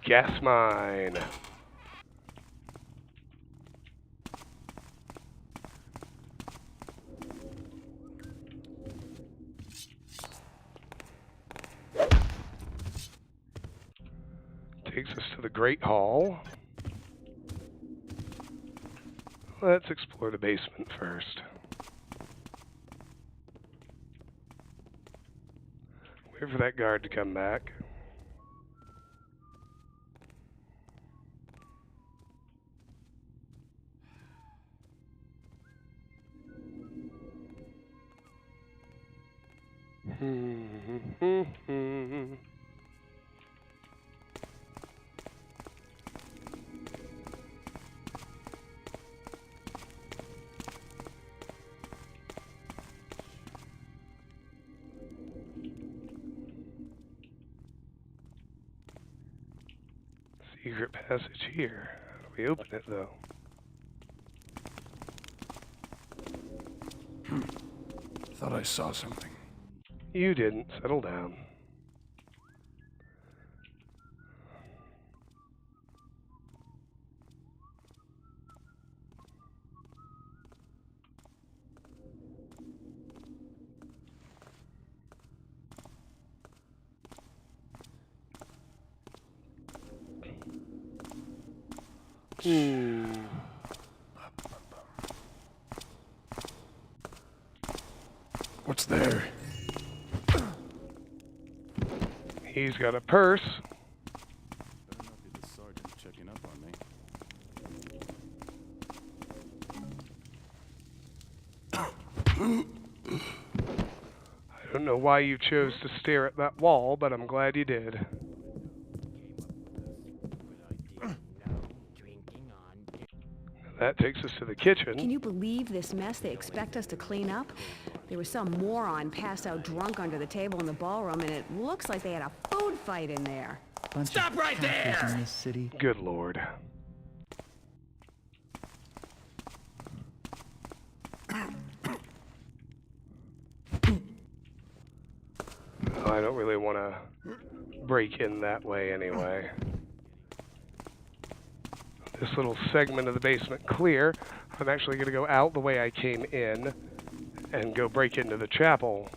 Gas mine. Takes us to the Great Hall. Let's explore the basement first. Wait for that guard to come back. Secret passage here. How do we open it, though? Thought I saw something. You didn't. Settle down. What's there? He's got a purse. Better not be the sergeant checking up on me. I don't know why you chose to stare at that wall, but I'm glad you did. That takes us to the kitchen. Can you believe this mess they expect us to clean up? There was some moron passed out drunk under the table in the ballroom, and it looks like they had a food fight in there. Stop right there! In this city. Good Lord. I don't really want to break in that way anyway. This little segment of the basement clear. I'm actually going to go out the way I came in and go break into the chapel.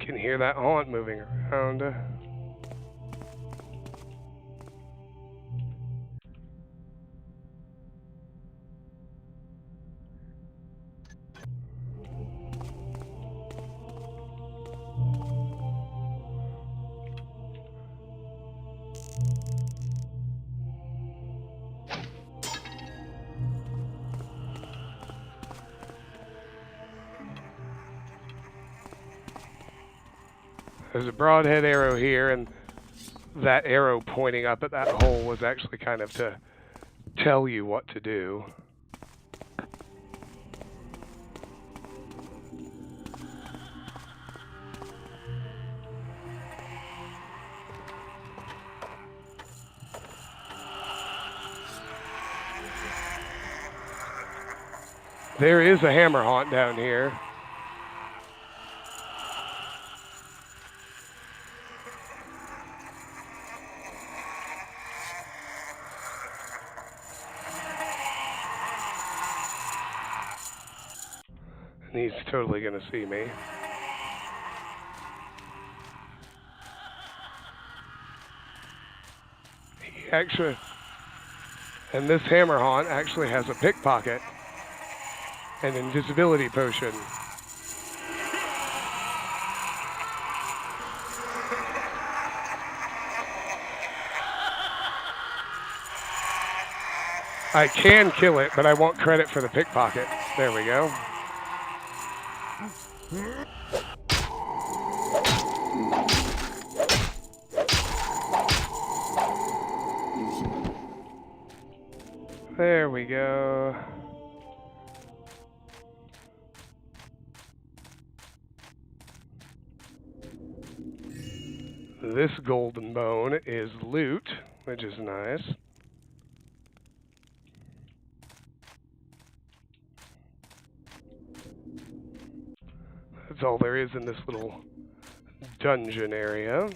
Can hear that haunt moving around. There's a broadhead arrow here, and that arrow pointing up at that hole was actually kind of to tell you what to do. There is a hammer haunt down here. And he's totally going to see me. He actually... And this hammer haunt actually has a pickpocket and invisibility potion. I can kill it, but I want credit for the pickpocket. There we go. There we go. This golden bone is loot, which is nice. That's all there is in this little dungeon area.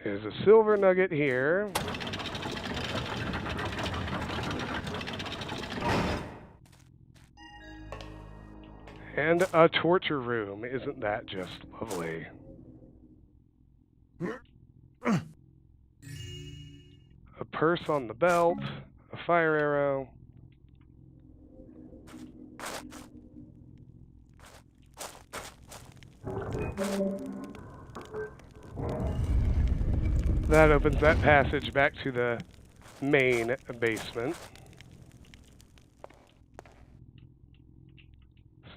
There's a silver nugget here. And a torture room. Isn't that just lovely? A purse on the belt, a fire arrow. That opens that passage back to the main basement,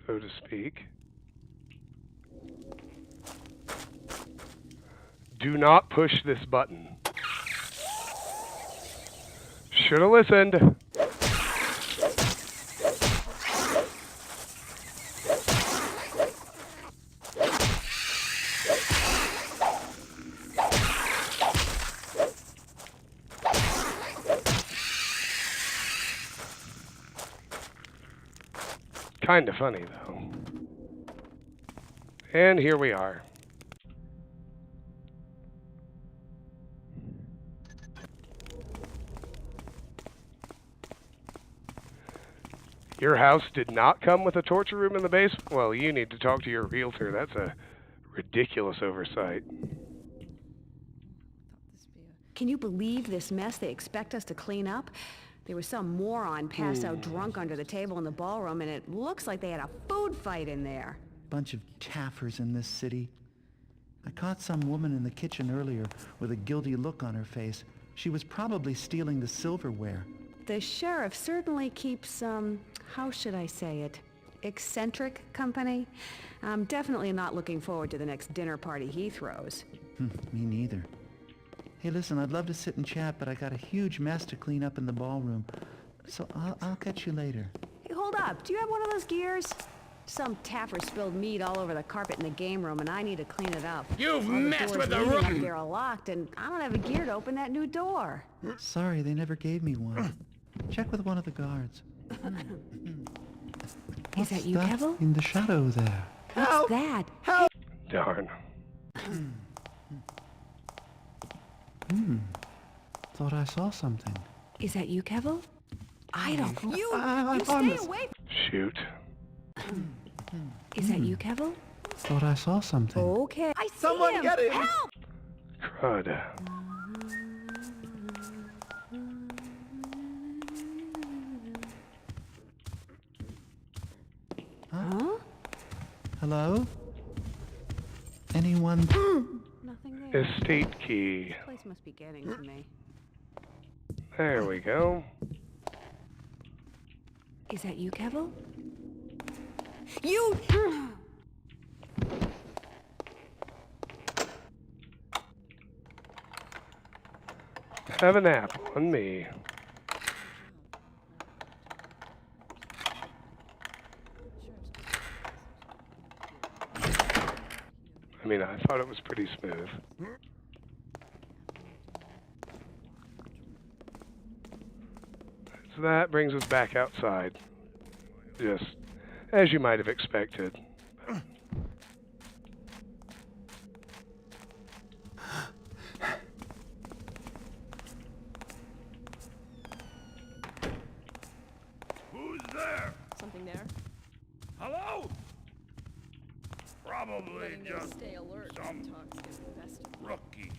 so to speak. Do not push this button. Should have listened. Kind of funny, though. And here we are. Your house did not come with a torture room in the basement? Well, you need to talk to your realtor. That's a ridiculous oversight. Can you believe this mess they expect us to clean up? There was some moron passed out drunk under the table in the ballroom, and it looks like they had a food fight in there. Bunch of taffers in this city. I caught some woman in the kitchen earlier with a guilty look on her face. She was probably stealing the silverware. The sheriff certainly keeps, how should I say it, eccentric company. I'm definitely not looking forward to the next dinner party he throws. Me neither. Hey, listen, I'd love to sit and chat, but I got a huge mess to clean up in the ballroom. So I'll catch you later. Hey, hold up. Do you have one of those gears? Some taffer spilled meat all over the carpet in the game room, and I need to clean it up. You've All messed with the doors leading room! up there are locked, and I don't have a gear to open that new door. Sorry, they never gave me one. Check with one of the guards. Is that you, Kevil? In the shadow there. What's that? Darn. Thought I saw something. Is that you, Kevil? I don't. You found stay this. away. Shoot. Is that you, Kevil? Thought I saw something. Okay. I see Someone him. get him! Help! Crud. Huh? Hello? Anyone? Nothing there. Estate key. This place must be getting to me. There we go. Is that you, Kevil? You! Have an apple on me. I mean, I thought it was pretty smooth. So that brings us back outside. Just as you might have expected. Who's there? Something there? Hello? Probably just Stay alert. some Talks get invested. rookie.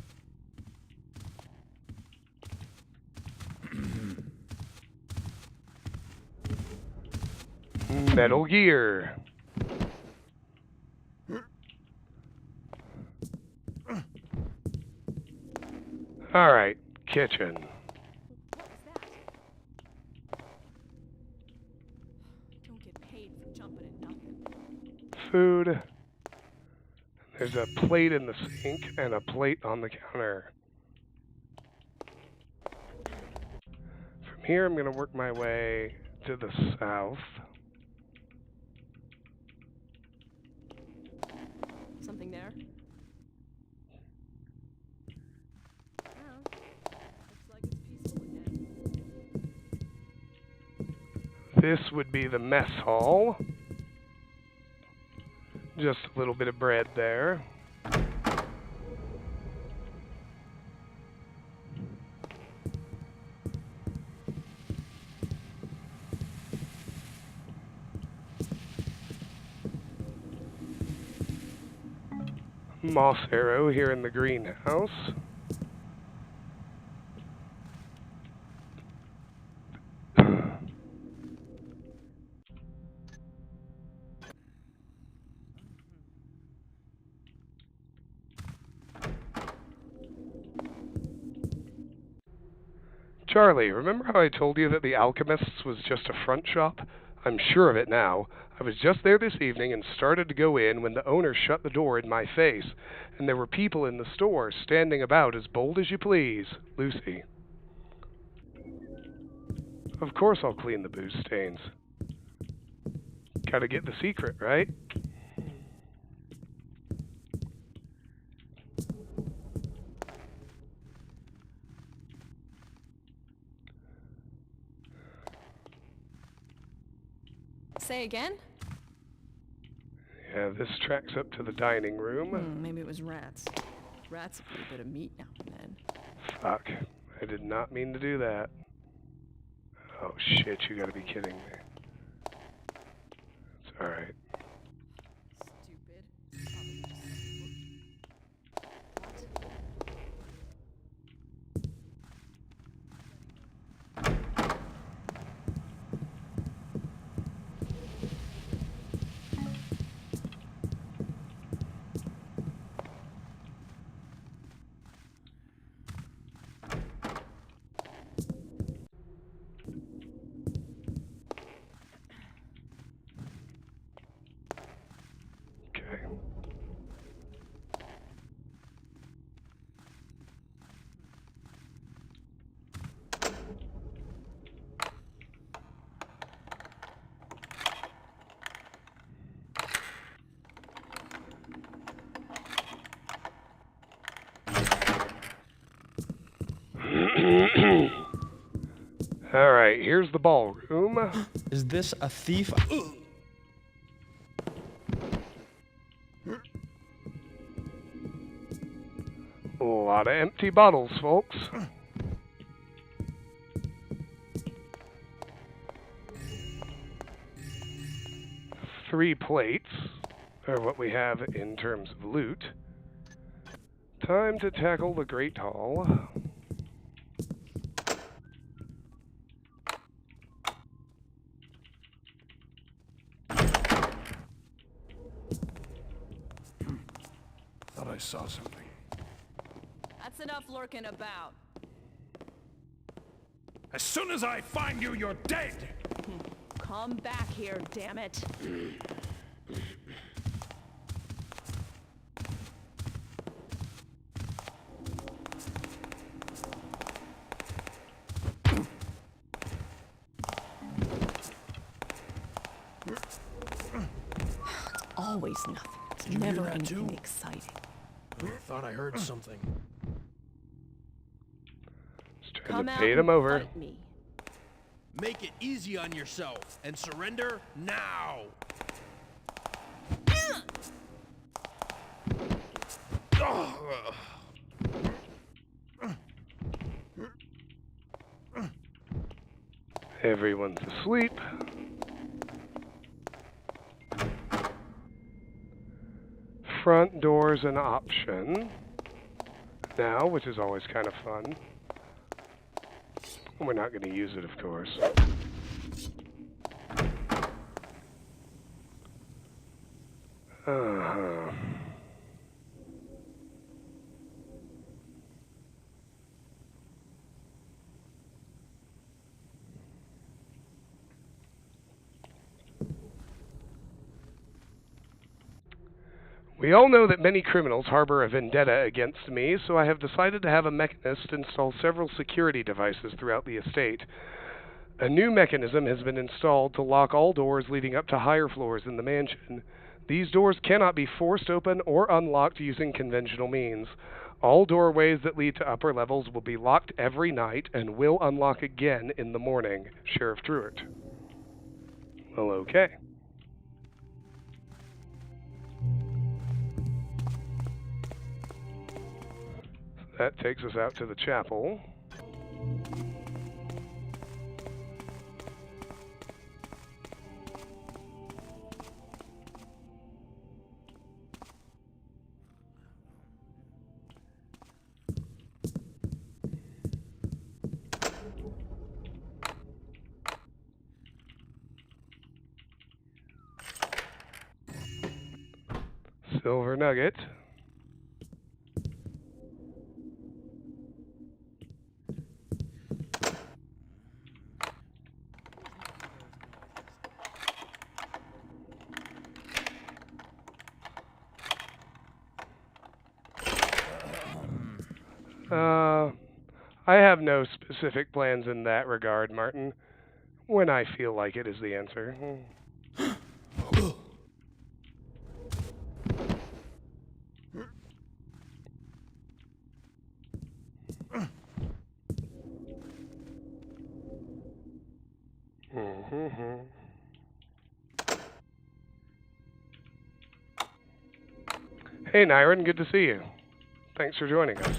Metal Gear. Alright, kitchen. What was that? Don't get paid for jumping at nothing. Food. There's a plate in the sink and a plate on the counter. From here, I'm going to work my way to the south. Something there? Oh, looks like it's peaceful again. This would be the mess hall. Just a little bit of bread there. Moss arrow here in the greenhouse. Charlie, remember how I told you that the Alchemist's was just a front shop? I'm sure of it now. I was just there this evening and started to go in when the owner shut the door in my face, and there were people in the store standing about as bold as you please. Lucy. Of course I'll clean the booze stains. Gotta get the secret, right? Say again? Yeah, this tracks up to the dining room. Maybe it was rats. Rats eat a bit of meat now and then. Fuck. I did not mean to do that. Oh shit, you gotta be kidding me. It's alright. Stupid. Alright, here's the ballroom. Is this a thief? A lot of empty bottles, folks. Three plates are what we have in terms of loot. Time to tackle the Great Hall. Thought I saw something. That's enough lurking about. As soon as I find you, you're dead! Come back here, damn it. Always nothing. It's Did you never hear that anything too? exciting. I thought I heard something. Just trying Come to out bait and him over. fight me. Make it easy on yourself and surrender now. Everyone's asleep. Front door's an option now, which is always kind of fun. We're not going to use it, of course. Uh-huh. We all know that many criminals harbor a vendetta against me, so I have decided to have a mechanist install several security devices throughout the estate. A new mechanism has been installed to lock all doors leading up to higher floors in the mansion. These doors cannot be forced open or unlocked using conventional means. All doorways that lead to upper levels will be locked every night and will unlock again in the morning. Sheriff Truitt. Well, okay. That takes us out to the chapel. Silver nugget. I have no specific plans in that regard, Martin. When I feel like it is the answer. Hey, Nyron, good to see you. Thanks for joining us.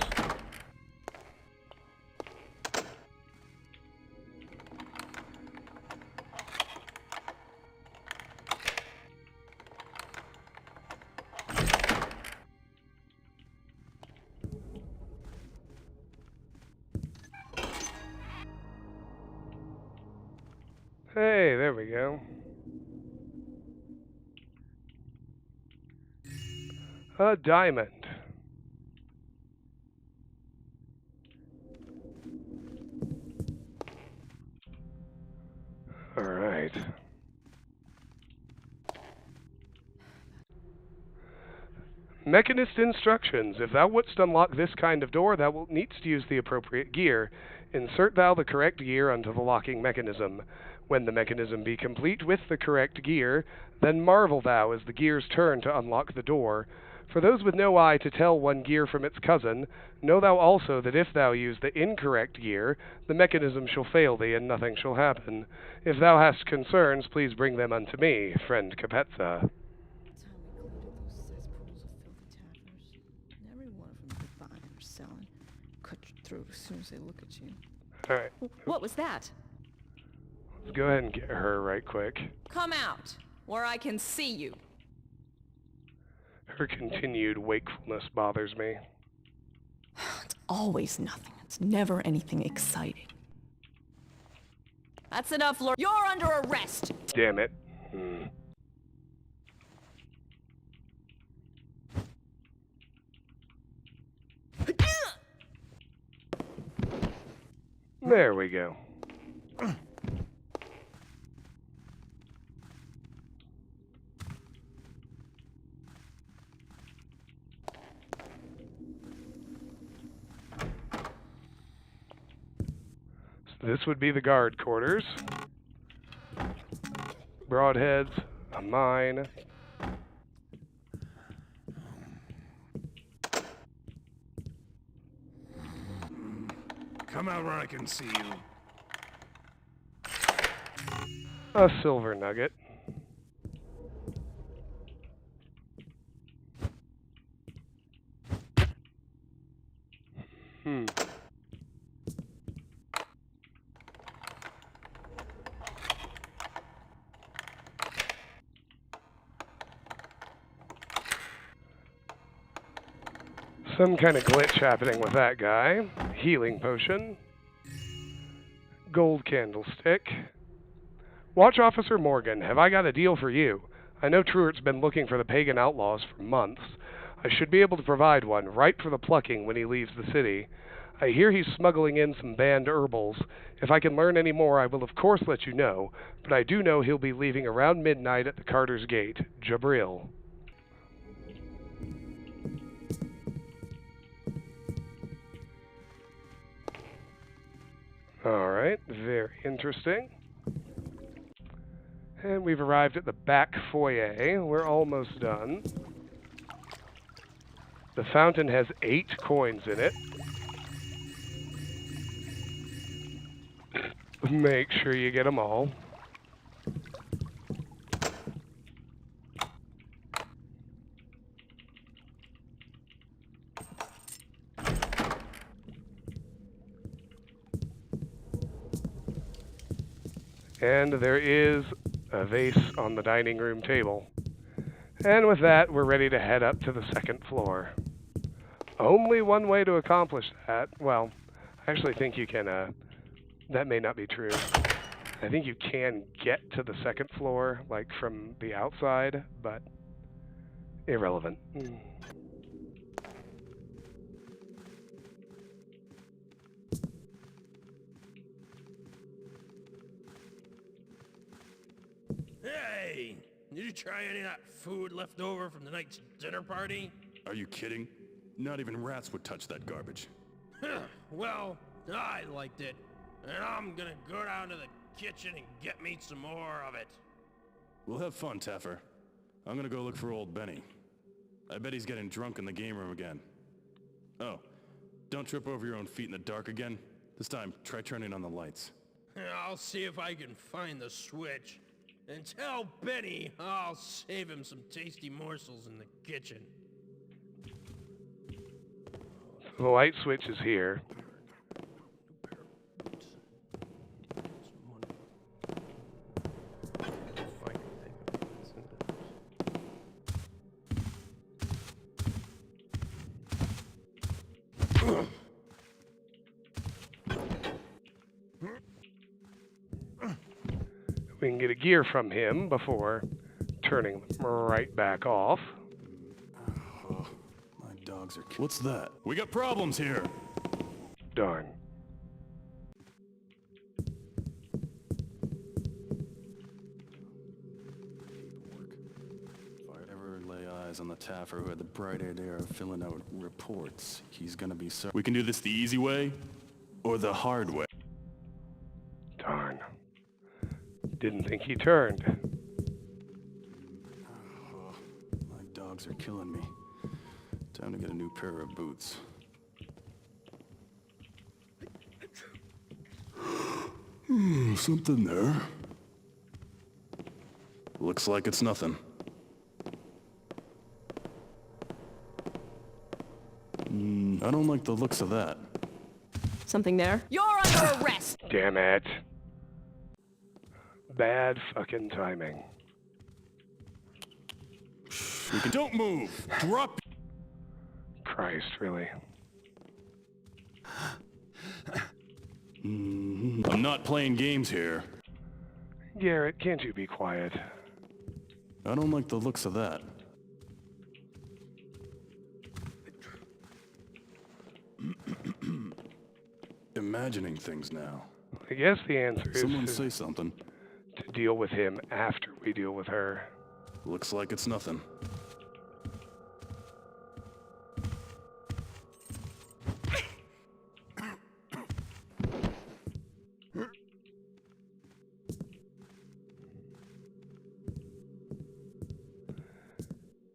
Hey, there we go. A diamond. All right. Mechanist instructions. If thou wouldst unlock this kind of door, thou wilt needst use the appropriate gear. Insert thou the correct gear unto the locking mechanism. When the mechanism be complete with the correct gear, then marvel thou as the gears turn to unlock the door. For those with no eye to tell one gear from its cousin, know thou also that if thou use the incorrect gear, the mechanism shall fail thee, and nothing shall happen. If thou hast concerns, please bring them unto me, friend Capezza. Every one of them is buying or selling. Cut you through as soon as they look at you. All right. What was that? Let's go ahead and get her right quick. Come out, where I can see you. Her continued wakefulness bothers me. It's always nothing. It's never anything exciting. That's enough, Lord. You're under arrest. Damn it. There we go. So this would be the guard quarters. Broadheads, a mine. Come out where I can see you. A silver nugget. Some kind of glitch happening with that guy. Healing potion. Gold candlestick. Watch Officer Morgan, have I got a deal for you? I know Truart's been looking for the pagan outlaws for months. I should be able to provide one, ripe for the plucking when he leaves the city. I hear he's smuggling in some banned herbals. If I can learn any more, I will of course let you know, but I do know he'll be leaving around midnight at the Carter's Gate. Jabril. Alright, very interesting. And we've arrived at the back foyer. We're almost done. The fountain has 8 coins in it. Make sure you get them all. And there is a vase on the dining room table. And with that, we're ready to head up to the second floor. Only one way to accomplish that. Well, I actually think you can, that may not be true. I think you can get to the second floor, like from the outside, but irrelevant. Hey! Did you try any of that food left over from the night's dinner party? Are you kidding? Not even rats would touch that garbage. Well, I liked it. And I'm gonna go down to the kitchen and get me some more of it. We'll have fun, Taffer. I'm gonna go look for old Benny. I bet he's getting drunk in the game room again. Oh, don't trip over your own feet in the dark again. This time, try turning on the lights. I'll see if I can find the switch. And tell Benny I'll save him some tasty morsels in the kitchen. The light switch is here. We can get a gear from him before turning them right back off. Oh, my dogs are... What's that? We got problems here! Darn. If I ever lay eyes on the Taffer who had the bright-eyed air of filling out reports, he's gonna be sorry. We can do this the easy way, or the hard way. Darn. Didn't think he turned. Oh, my dogs are killing me. Time to get a new pair of boots. Something there. Looks like it's nothing. I don't like the looks of that. Something there? You're under arrest! Damn it. Bad fucking timing. Don't move! Drop! Christ, really? I'm not playing games here. Garrett, can't you be quiet? I don't like the looks of that. Imagining things now. I guess the answer is Someone say something. to deal with him after we deal with her. Looks like it's nothing.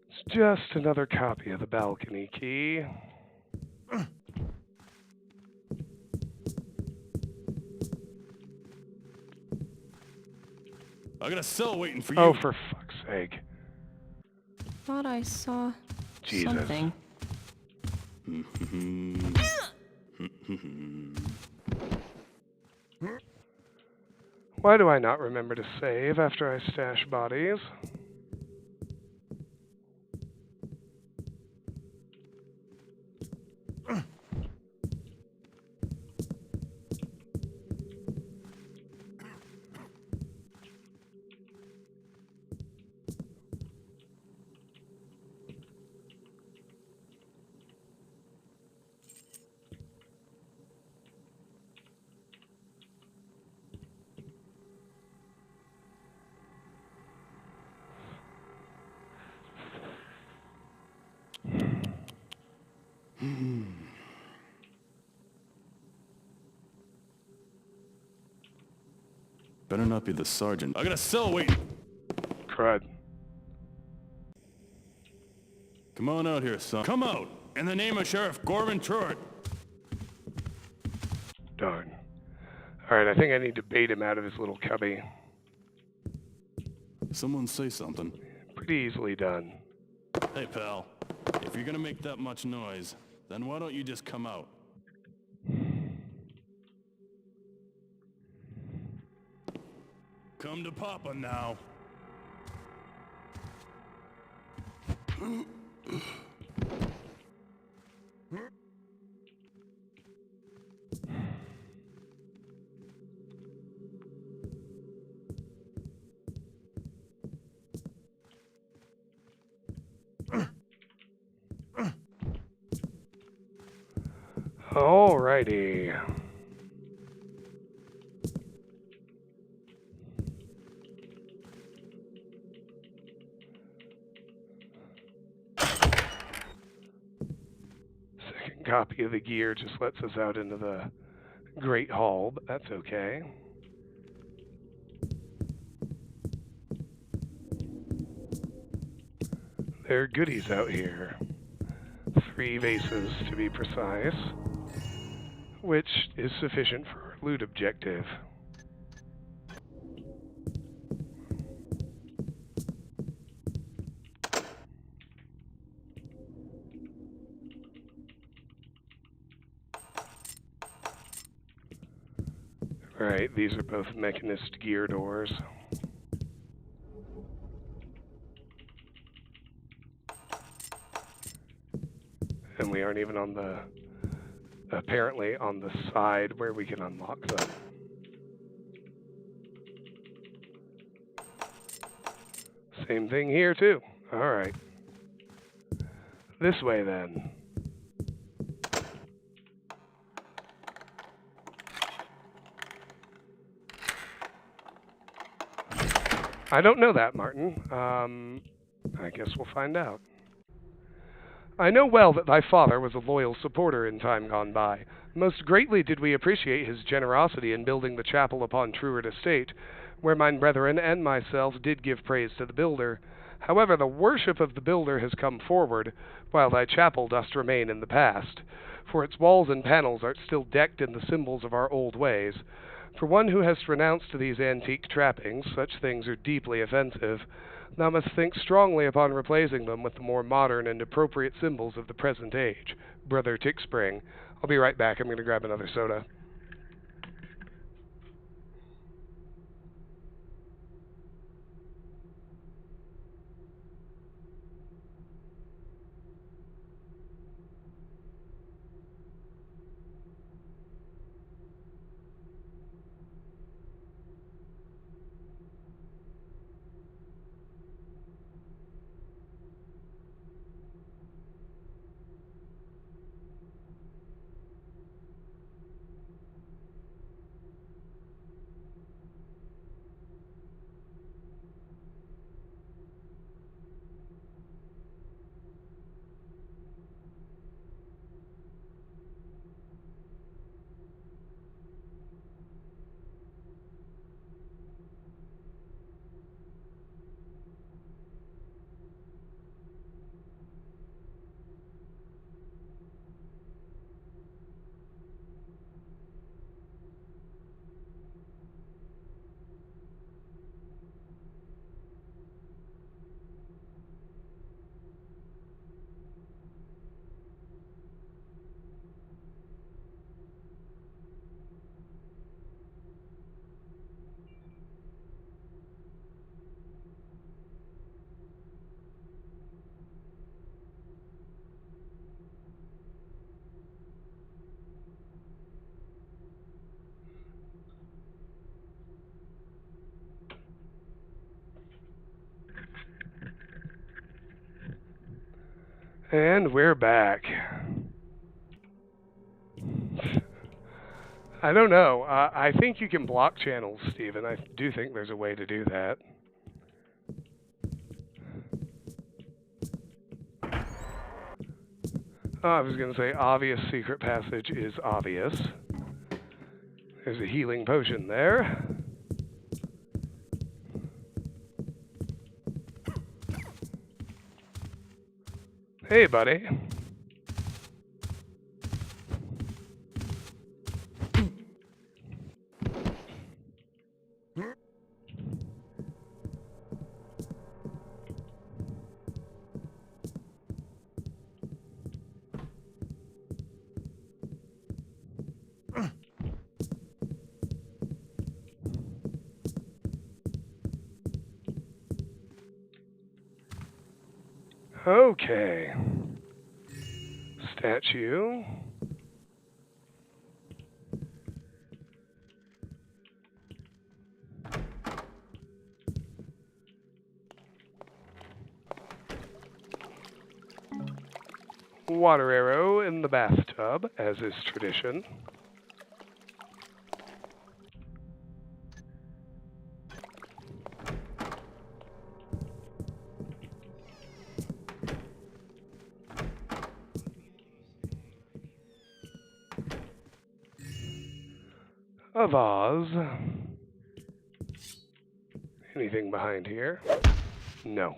It's just another copy of the balcony key. I got a cell waiting for you. Oh, for fuck's sake. Thought I saw Jesus. something. Why do I not remember to save after I stash bodies? Better not be the sergeant. I got a cell waiting. Crud. Come on out here, son. Come out! In the name of Sheriff Gorman Truitt. Darn. Alright, I think I need to bait him out of his little cubby. Someone say something. Pretty easily done. Hey, pal. If you're gonna make that much noise, then why don't you just come out? Come to Papa now. Alrighty. Second copy of the gear just lets us out into the Great Hall, but that's okay. There are goodies out here. 3 vases to be precise, which is sufficient for our loot objective. Right, these are both mechanist gear doors. And we aren't even on the, apparently on the side where we can unlock them. Same thing here too. Alright. This way then. I don't know that, Martin. I guess we'll find out. I know well that thy father was a loyal supporter in time gone by. Most greatly did we appreciate his generosity in building the chapel upon Truitt Estate, where mine brethren and myself did give praise to the builder. However, the worship of the builder has come forward, while thy chapel doth remain in the past, for its walls and panels are still decked in the symbols of our old ways. For one who has renounced these antique trappings, such things are deeply offensive. Thou must think strongly upon replacing them with the more modern and appropriate symbols of the present age. Brother Tickspring. I'll be right back. I'm going to grab another soda. And we're back. I don't know. I think you can block channels, Steven. I do think there's a way to do that. I was going to say obvious secret passage is obvious. There's a healing potion there. Hey, buddy. Okay. Statue. Water arrow in the bathtub, as is tradition. A vase. Anything behind here? No.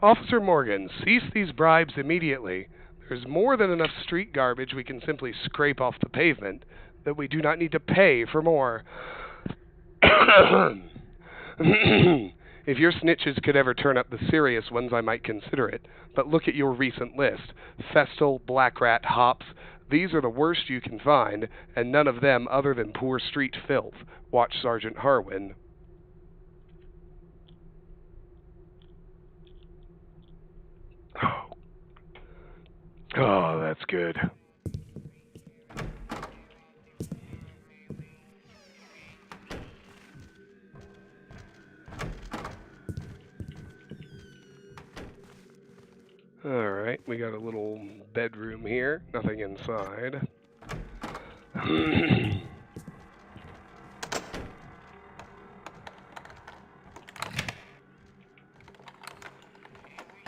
Officer Morgan, cease these bribes immediately. There's more than enough street garbage we can simply scrape off the pavement, that we do not need to pay for more. If your snitches could ever turn up the serious ones, I might consider it. But look at your recent list. Festal, Black Rat, Hops. These are the worst you can find, and none of them other than poor street filth. Watch Sergeant Harwin. Oh, that's good. Alright, we got a little bedroom here. Nothing inside.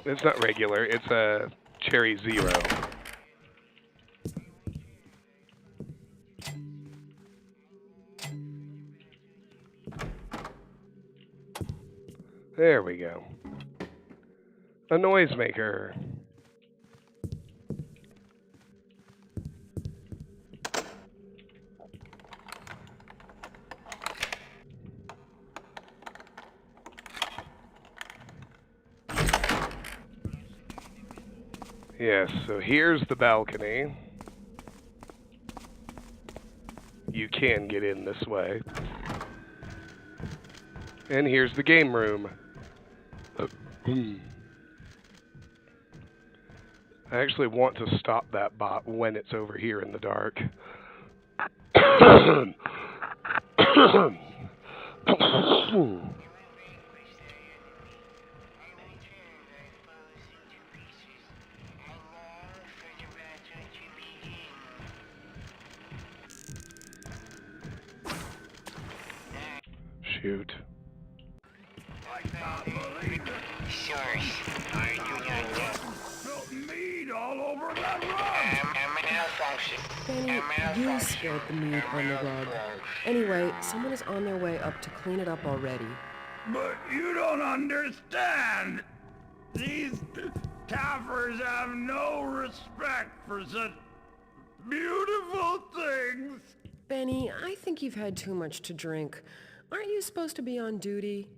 It's not regular, it's a Cherry Zero. There we go. A noisemaker. Yes, so here's the balcony. You can get in this way. And here's the game room. I actually want to stop that bot when it's over here in the dark. Shoot. I can't believe it. Source, I do not know. Spilled mead all over that rug. Benny, you spilled the mead on the rug. Anyway, someone is on their way up to clean it up already. But you don't understand. These Taffers have no respect for such beautiful things. Benny, I think you've had too much to drink. Aren't you supposed to be on duty?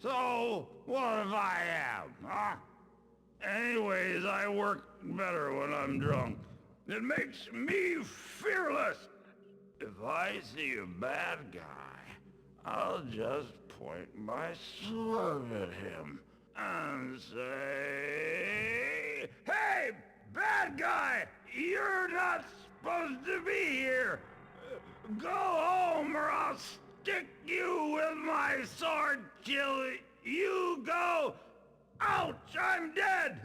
So, what if I am, huh? Anyways, I work better when I'm drunk. It makes me fearless. If I see a bad guy, I'll just point my sword at him and say, "Hey, bad guy, you're not supposed to be here. Go home or I'll stick you with my sword till you go, ouch, I'm dead."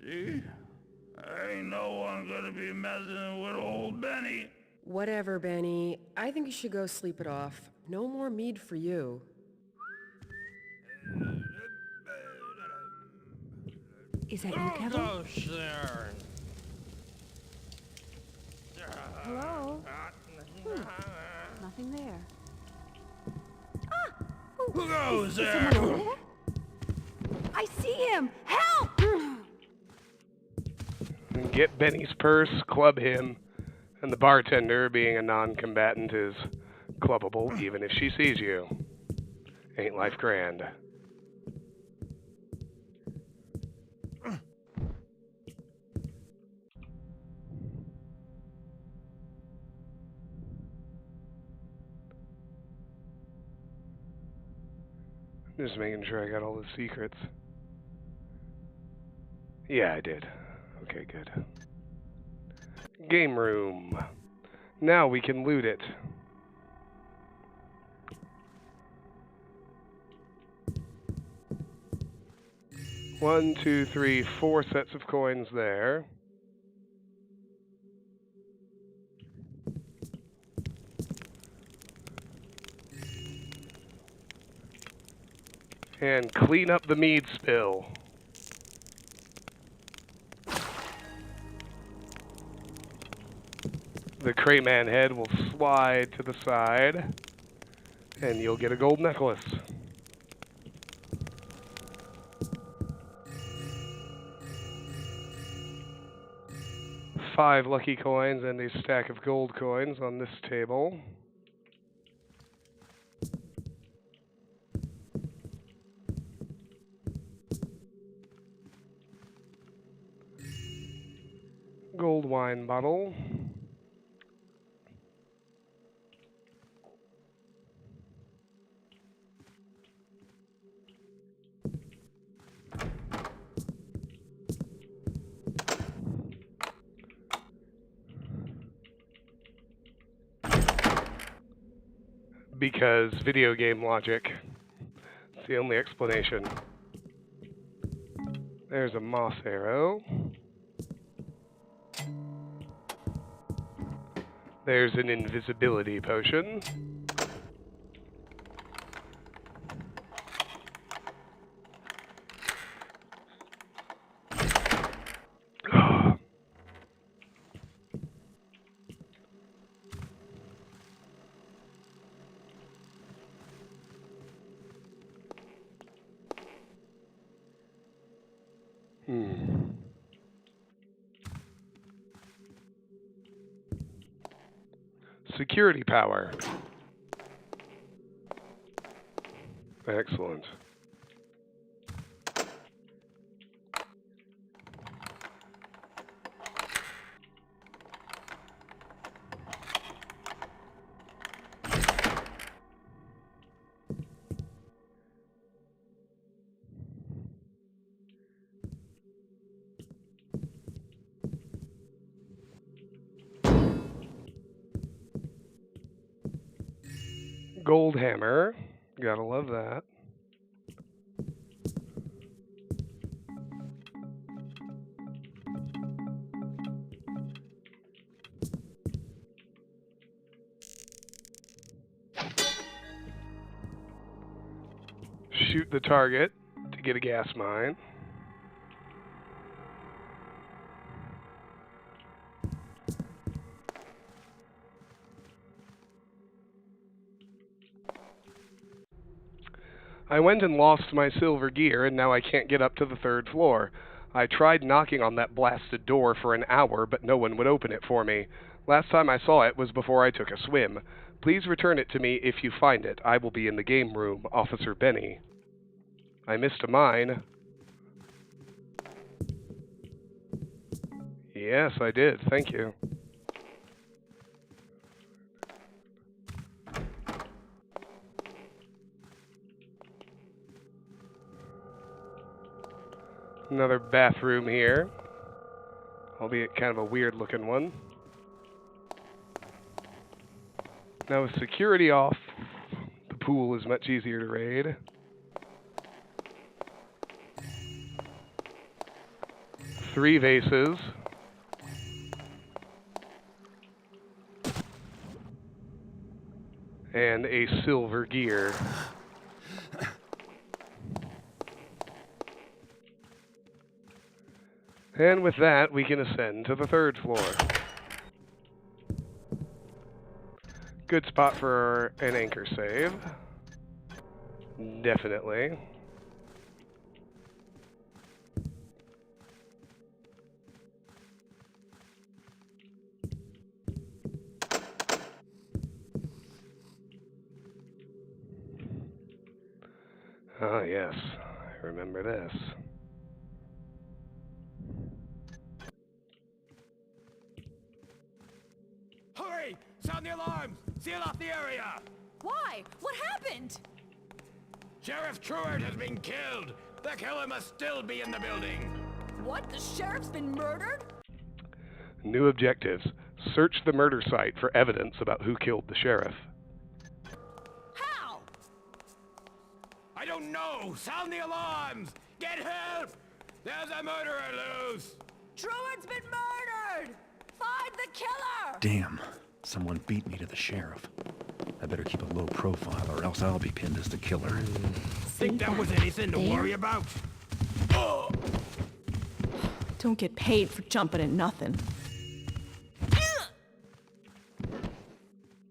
See? Ain't no one gonna be messing with old Benny. Whatever, Benny. I think you should go sleep it off. No more mead for you. Is that you, Kevin? Oh, there. Hello? Nothing there. Ah! Who goes Is there? someone over there? I see him! Help! And get Benny's purse, club him, and the bartender, being a non-combatant, is clubbable even if she sees you. Ain't life grand? Just making sure I got all the secrets. Yeah, I did. Okay, good. Game room. Now we can loot it. One, two, three, 4 sets of coins there. And clean up the mead spill. The Crayman head will slide to the side, and you'll get a gold necklace. Five lucky coins and a stack of gold coins on this table. Gold wine bottle. Because video game logic. It's the only explanation. There's a moss arrow. There's an invisibility potion. Security power. Excellent. Gold hammer. Gotta love that. Shoot the target to get a gas mine. I went and lost my silver gear, and now I can't get up to the 3rd floor. I tried knocking on that blasted door for an hour, but no one would open it for me. Last time I saw it was before I took a swim. Please return it to me if you find it. I will be in the game room, Officer Benny. I missed a mine. Yes, I did. Thank you. Another bathroom here, albeit kind of a weird looking one. Now with security off, the pool is much easier to raid. Three vases. And a silver gear. And with that, we can ascend to the 3rd floor. Good spot for an anchor save. Definitely. Oh, yes. I remember this. Hurry! Sound the alarms! Seal off the area! Why? What happened? Sheriff Truart has been killed! The killer must still be in the building! What? The sheriff's been murdered? New objectives. Search the murder site for evidence about who killed the sheriff. How? I don't know! Sound the alarms! Get help! There's a murderer loose! Truart's been murdered! Find the killer! Damn. Someone beat me to the sheriff. I better keep a low profile or else I'll be pinned as the killer. Think that was anything to worry about? Don't get paid for jumping at nothing.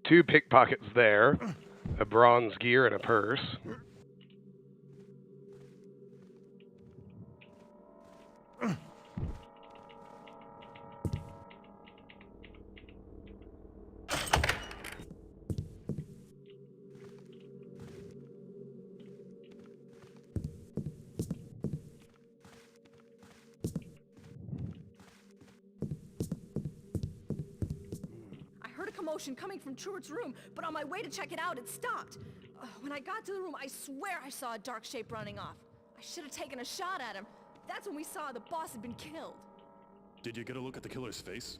2 pickpockets there. A bronze gear and a purse. I heard a commotion coming from Truart's room, but on my way to check it out, it stopped. When I got to the room, I swear I saw a dark shape running off. I should have taken a shot at him. That's when we saw the boss had been killed. Did you get a look at the killer's face?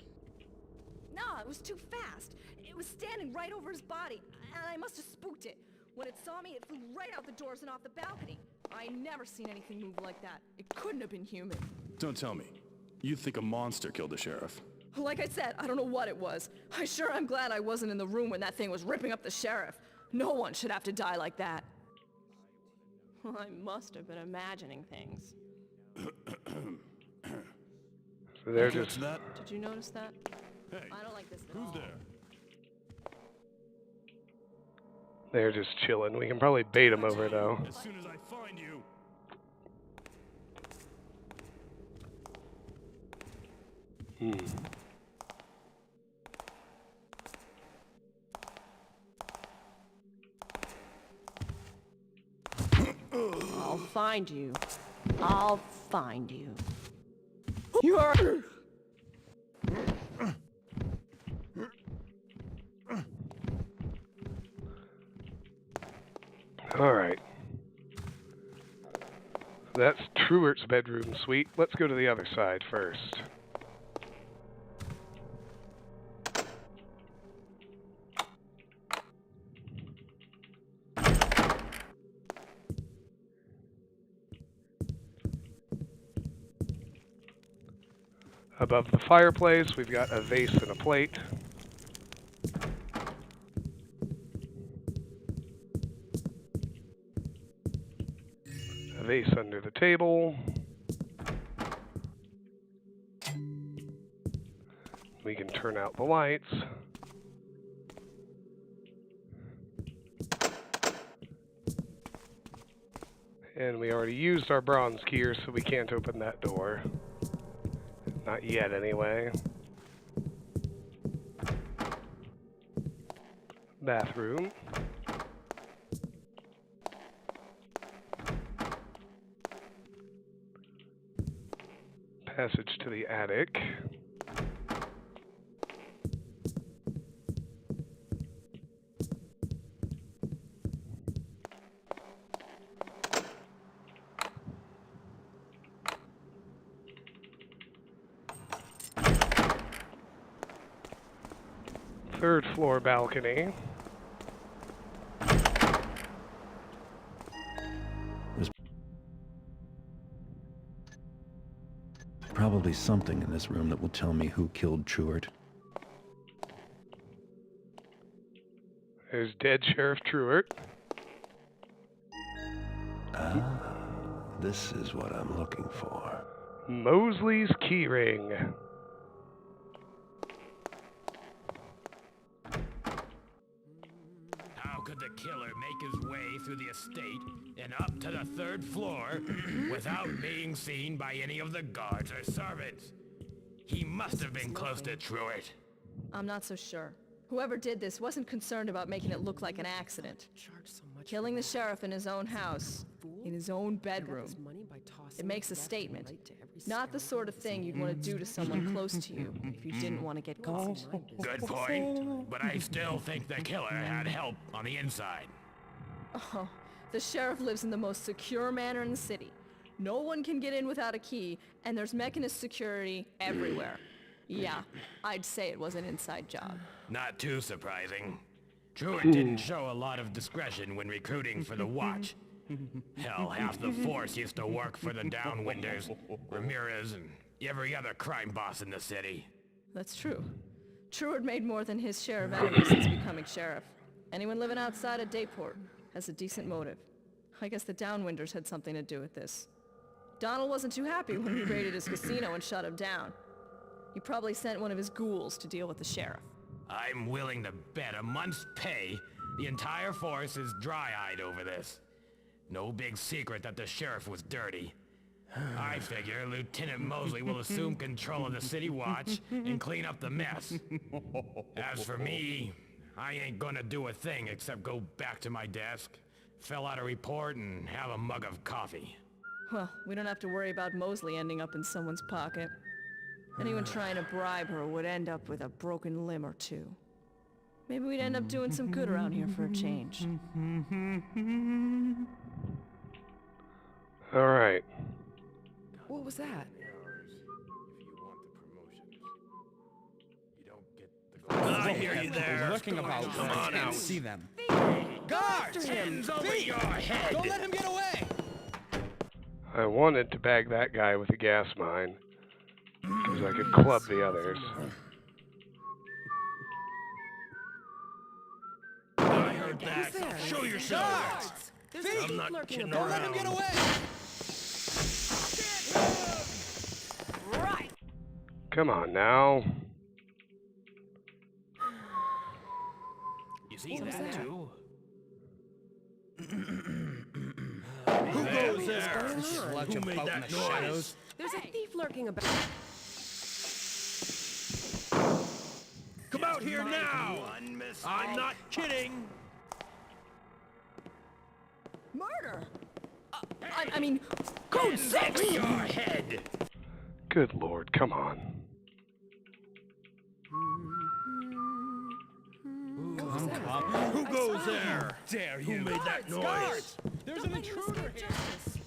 No, it was too fast. It was standing right over his body, and I must have spooked it. When it saw me, it flew right out the doors and off the balcony. I never seen anything move like that. It couldn't have been human. Don't tell me. You think a monster killed the sheriff? Like I said, I don't know what it was. I sure am glad I wasn't in the room when that thing was ripping up the sheriff. No one should have to die like that. Well, I must have been imagining things. So they're just... that? Did you notice that? Hey, I don't like this at who's all. there? They're just chilling. We can probably bait them over, though. As soon as I find you. I'll find you. I'll find you. You are... All right. That's Truart's bedroom suite. Let's go to the other side first. Above the fireplace, we've got a vase and a plate. A vase under the table. We can turn out the lights. And we already used our bronze gear, so we can't open that door. Not yet, anyway. Bathroom. Passage to the attic. Third floor balcony. There's probably something in this room that will tell me who killed Truart. There's dead Sheriff Truart. Ah, this is what I'm looking for. Mosley's keyring. How could the killer make his way through through the estate and up to the 3rd floor without being seen by any of the guards or servants. He must have been close to Truett. I'm not so sure. Whoever did this wasn't concerned about making it look like an accident. Killing the sheriff in his own house, in his own bedroom. It makes a statement. Not the sort of thing you'd want to do to someone close to you if you didn't want to get caught. Good point, but I still think the killer had help on the inside. Oh, the sheriff lives in the most secure manor in the city. No one can get in without a key, and there's mechanist security everywhere. Yeah, I'd say it was an inside job. Not too surprising. Truett didn't show a lot of discretion when recruiting for the Watch. Hell, half the force used to work for the Downwinders, Ramirez, and every other crime boss in the city. That's true. Truett made more than his share of enemies since becoming sheriff. Anyone living outside of Dayport has a decent motive. I guess the Downwinders had something to do with this. Donald wasn't too happy when we raided his casino and shut him down. He probably sent one of his ghouls to deal with the sheriff. I'm willing to bet a month's pay the entire force is dry-eyed over this. No big secret that the sheriff was dirty. I figure Lieutenant Mosley will assume control of the city watch and clean up the mess. As for me, I ain't gonna do a thing except go back to my desk, fill out a report, and have a mug of coffee. Well, we don't have to worry about Mosley ending up in someone's pocket. Anyone trying to bribe her would end up with a broken limb or two. Maybe we'd end up doing some good around here for a change. All right. What was that? I hear you there. Looking about. Come on I can't out. see them. Guards! Hands over Thief! your head! Don't let him get away! I wanted to bag that guy with a gas mine, because I could club the others. I heard that. Who's there? Show yourself. Guards! There's a I'm thief not lurking kidding about. around. Let him get away! Right! Come on now. You see that too? Who goes there? Sludge Who about made in that the noise? shadows. There's a thief lurking about. Come out here now! I'm not kidding! Murder! I mean, code 6! Over your head! Good Lord, come on. Who goes there? Dare Who you? made that noise? Guards! There's Don't an let him intruder escape here. justice.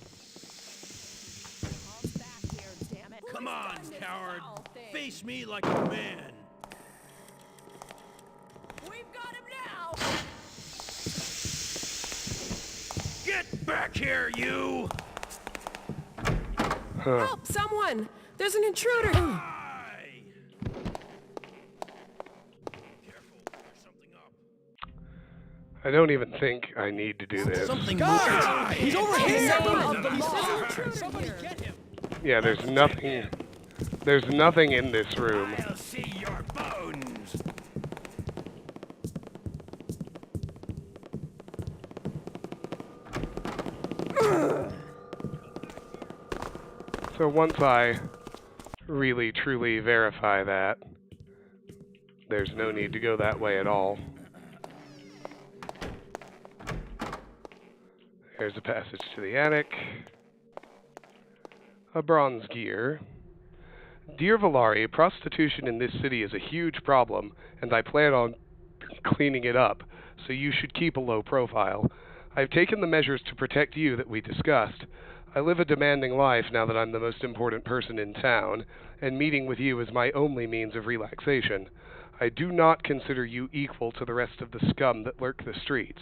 Come back here, damn it. Come Who's on, done this coward. foul thing? Face me like a man. We've got him now! Get back here, you! Huh. Help! Someone! There's an intruder! Aye. Careful, there's something up. I don't even think I need to do this. Something Guards! He's over here! Of the There's law. an intruder Somebody here. get him! Yeah, there's nothing. There's nothing in this room. I'll see your bones! So once I really truly verify that, there's no need to go that way at all. There's a passage to the attic. A bronze gear. Dear Valari, prostitution in this city is a huge problem, and I plan on cleaning it up, so you should keep a low profile. I've taken the measures to protect you that we discussed. I live a demanding life now that I'm the most important person in town, and meeting with you is my only means of relaxation. I do not consider you equal to the rest of the scum that lurk the streets,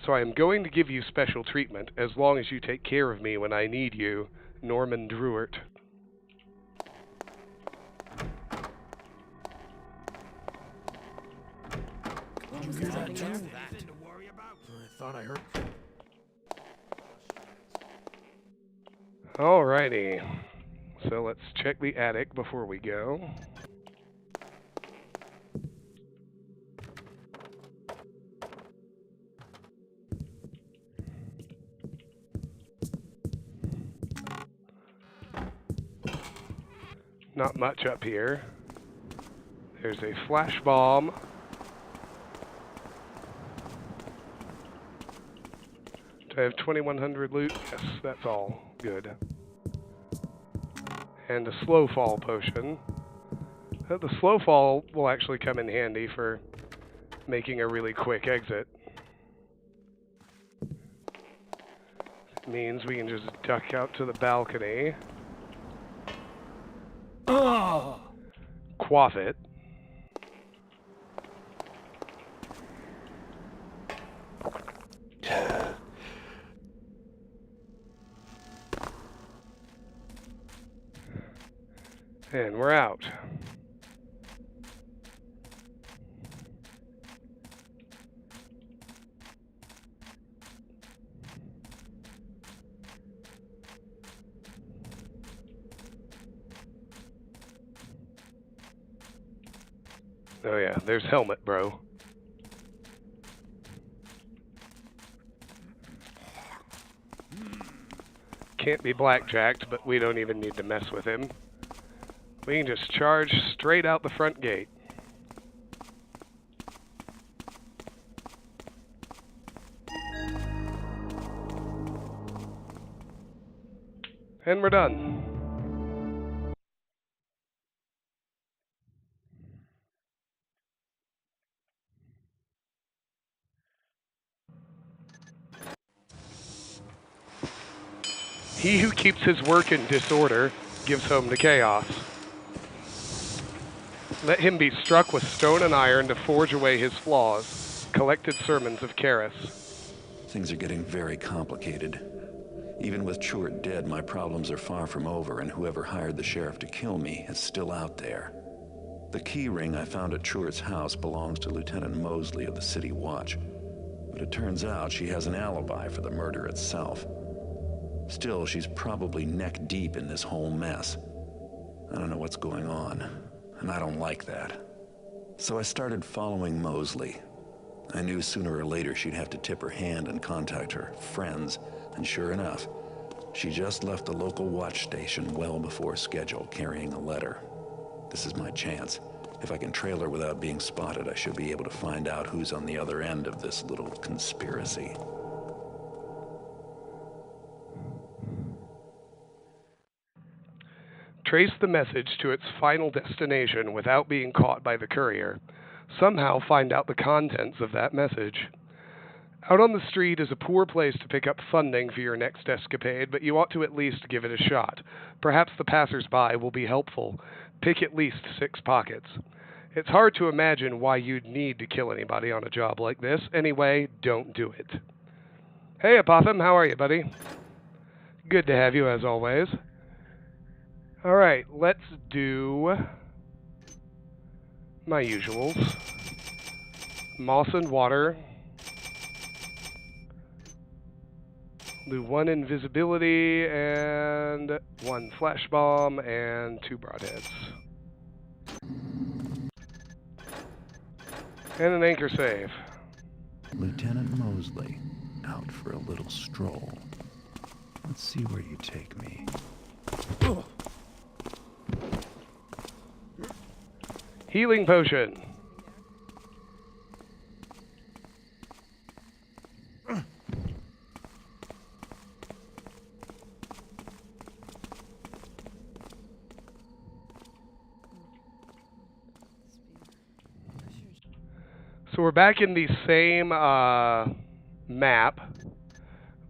so I am going to give you special treatment as long as you take care of me when I need you. Norman Druert. Nothing to worry about. I thought I heard. Alrighty. So let's check the attic before we go. Not much up here. There's a flash bomb. Do I have 2100 loot? Yes, that's all. Good. And a slow fall potion. The slow fall will actually come in handy for making a really quick exit. It means we can just duck out to the balcony. Quaff it. And we're out. Oh yeah, there's helmet, bro. Can't be blackjacked, but we don't even need to mess with him. We can just charge straight out the front gate. And we're done. He who keeps his work in disorder gives home to chaos. Let him be struck with stone and iron to forge away his flaws. Collected Sermons of Karis. Things are getting very complicated. Even with Churt dead, my problems are far from over, and whoever hired the sheriff to kill me is still out there. The key ring I found at Churt's house belongs to Lieutenant Mosley of the City Watch, but it turns out she has an alibi for the murder itself. Still, she's probably neck deep in this whole mess. I don't know what's going on, and I don't like that. So I started following Mosley. I knew sooner or later she'd have to tip her hand and contact her friends, and sure enough, she just left the local watch station well before schedule, carrying a letter. This is my chance. If I can trail her without being spotted, I should be able to find out who's on the other end of this little conspiracy. Trace the message to its final destination without being caught by the courier. Somehow find out the contents of that message. Out on the street is a poor place to pick up funding for your next escapade, but you ought to at least give it a shot. Perhaps the passers-by will be helpful. Pick at least 6 pockets. It's hard to imagine why you'd need to kill anybody on a job like this. Anyway, don't do it. Hey, Apotham, how are you, buddy? Good to have you, as always. Alright, let's do my usuals. Moss and water. Do 1 invisibility and 1 flash bomb and 2 broadheads. And an anchor save. Lieutenant Mosley, out for a little stroll. Let's see where you take me. Healing potion. So we're back in the same map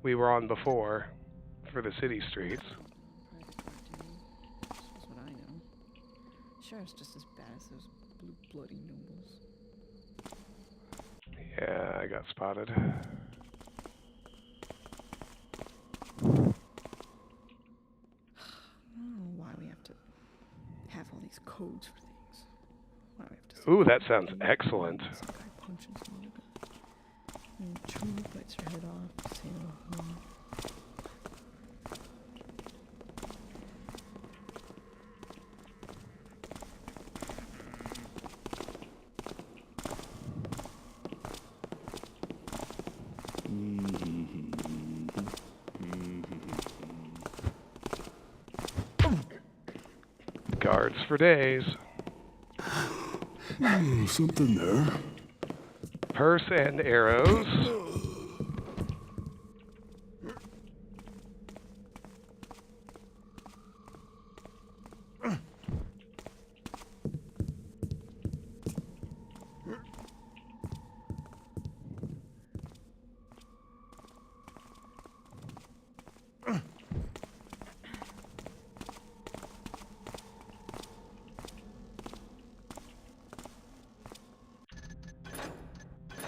we were on before for the city streets. That's what I know. Sheriff's just as bad as those blue bloody nobles. Yeah, I got spotted. I don't know why we have to have all these codes for things. Why do we have to... Ooh, that sounds excellent. Some guy punches some other guy. And True bites her head off. Say no. Guards for days. Something there. Purse and arrows.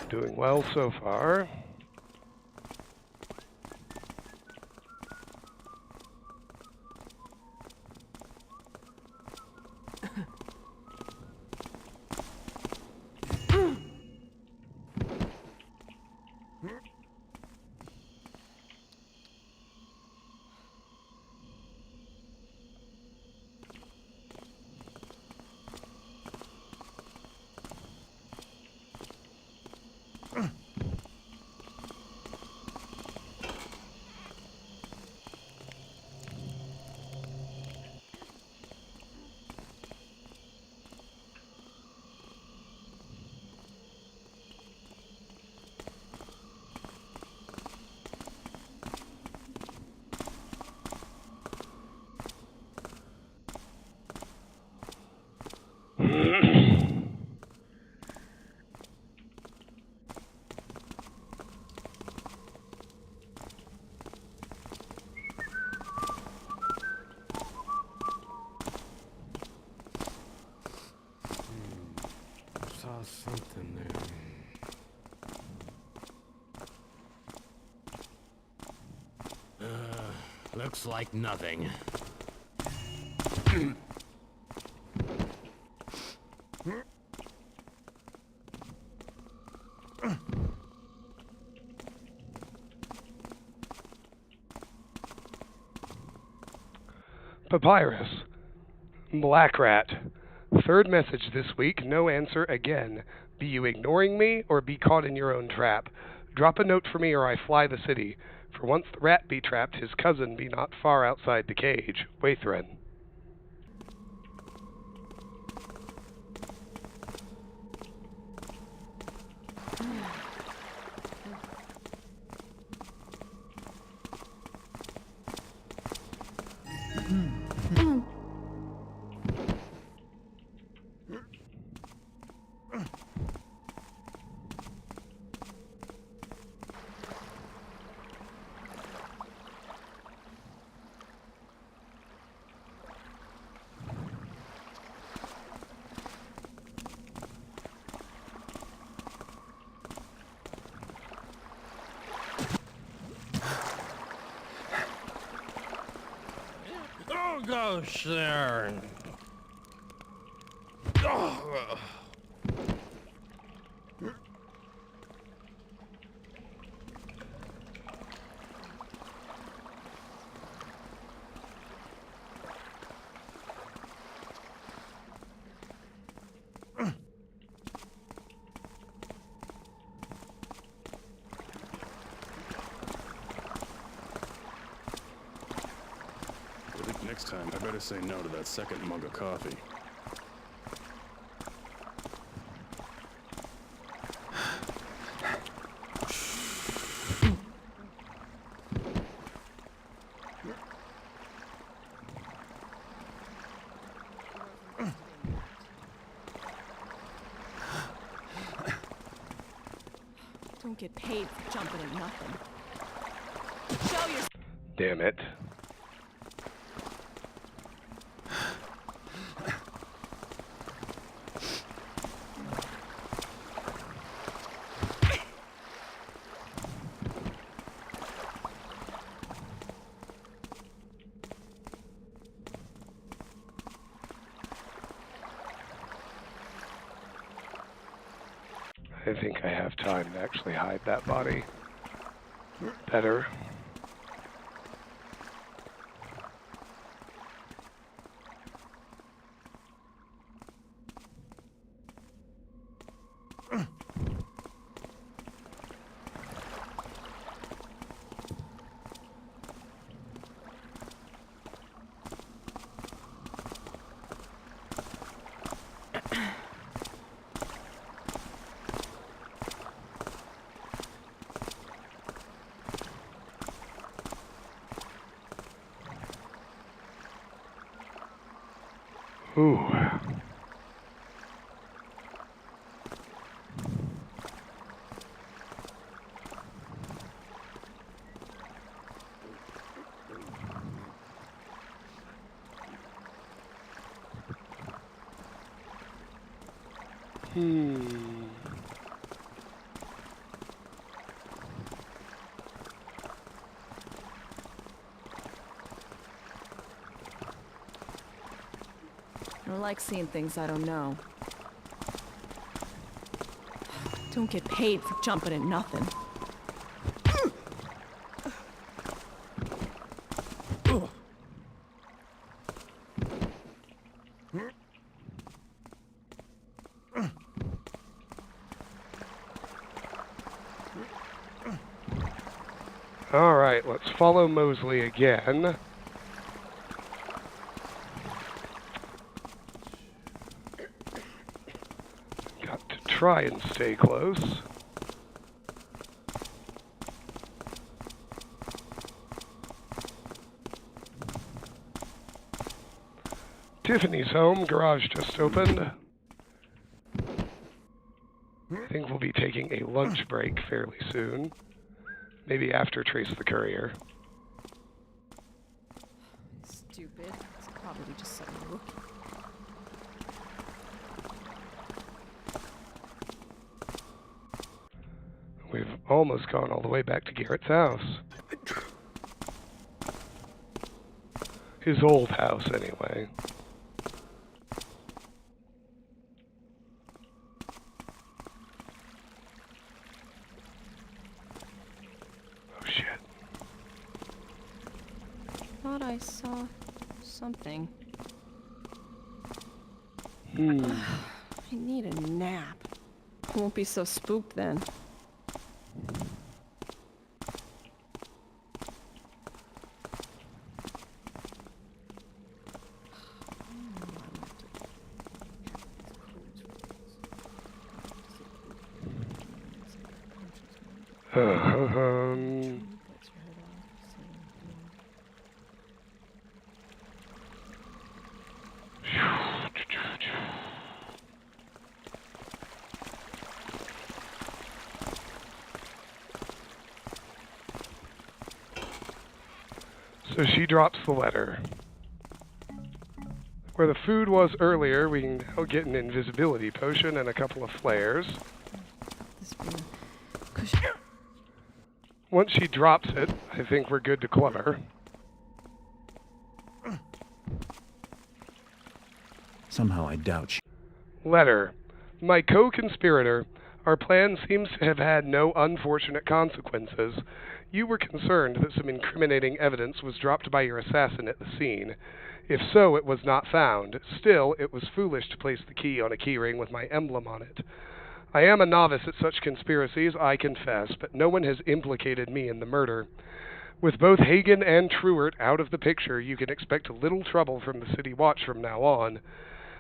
Doing well so far. Saw something there. Looks like nothing. Papyrus. Black Rat. Third message this week, no answer again. Be you ignoring me, or be caught in your own trap? Drop a note for me, or I fly the city. For once the rat be trapped, his cousin be not far outside the cage. Waithrin. Oh gosh, there. Oh. I think next time I better say no to that second mug of coffee. Don't get paid for jumping at nothing. Show your... Damn it. I think I have time to actually hide that body better. Ooh. I don't like seeing things I don't know. Don't get paid for jumping at nothing. All right, let's follow Mosley again. Got to try and stay close. Tiffany's home, garage just opened. I think we'll be taking a lunch break fairly soon. Maybe after Trace the Courier. Stupid. It's probably just some rookie. We've almost gone all the way back to Garrett's house. His old house, anyway. Oh, shit. Thought I saw something. I need a nap. I won't be so spooked then. So she drops the letter. Where the food was earlier, we can now get an invisibility potion and a couple of flares. Once she drops it, I think we're good to clutter. Somehow I doubt she... Letter. My co-conspirator, our plan seems to have had no unfortunate consequences. You were concerned that some incriminating evidence was dropped by your assassin at the scene. If so, it was not found. Still, it was foolish to place the key on a keyring with my emblem on it. I am a novice at such conspiracies, I confess, but no one has implicated me in the murder. With both Hagen and Truart out of the picture, you can expect little trouble from the City Watch from now on.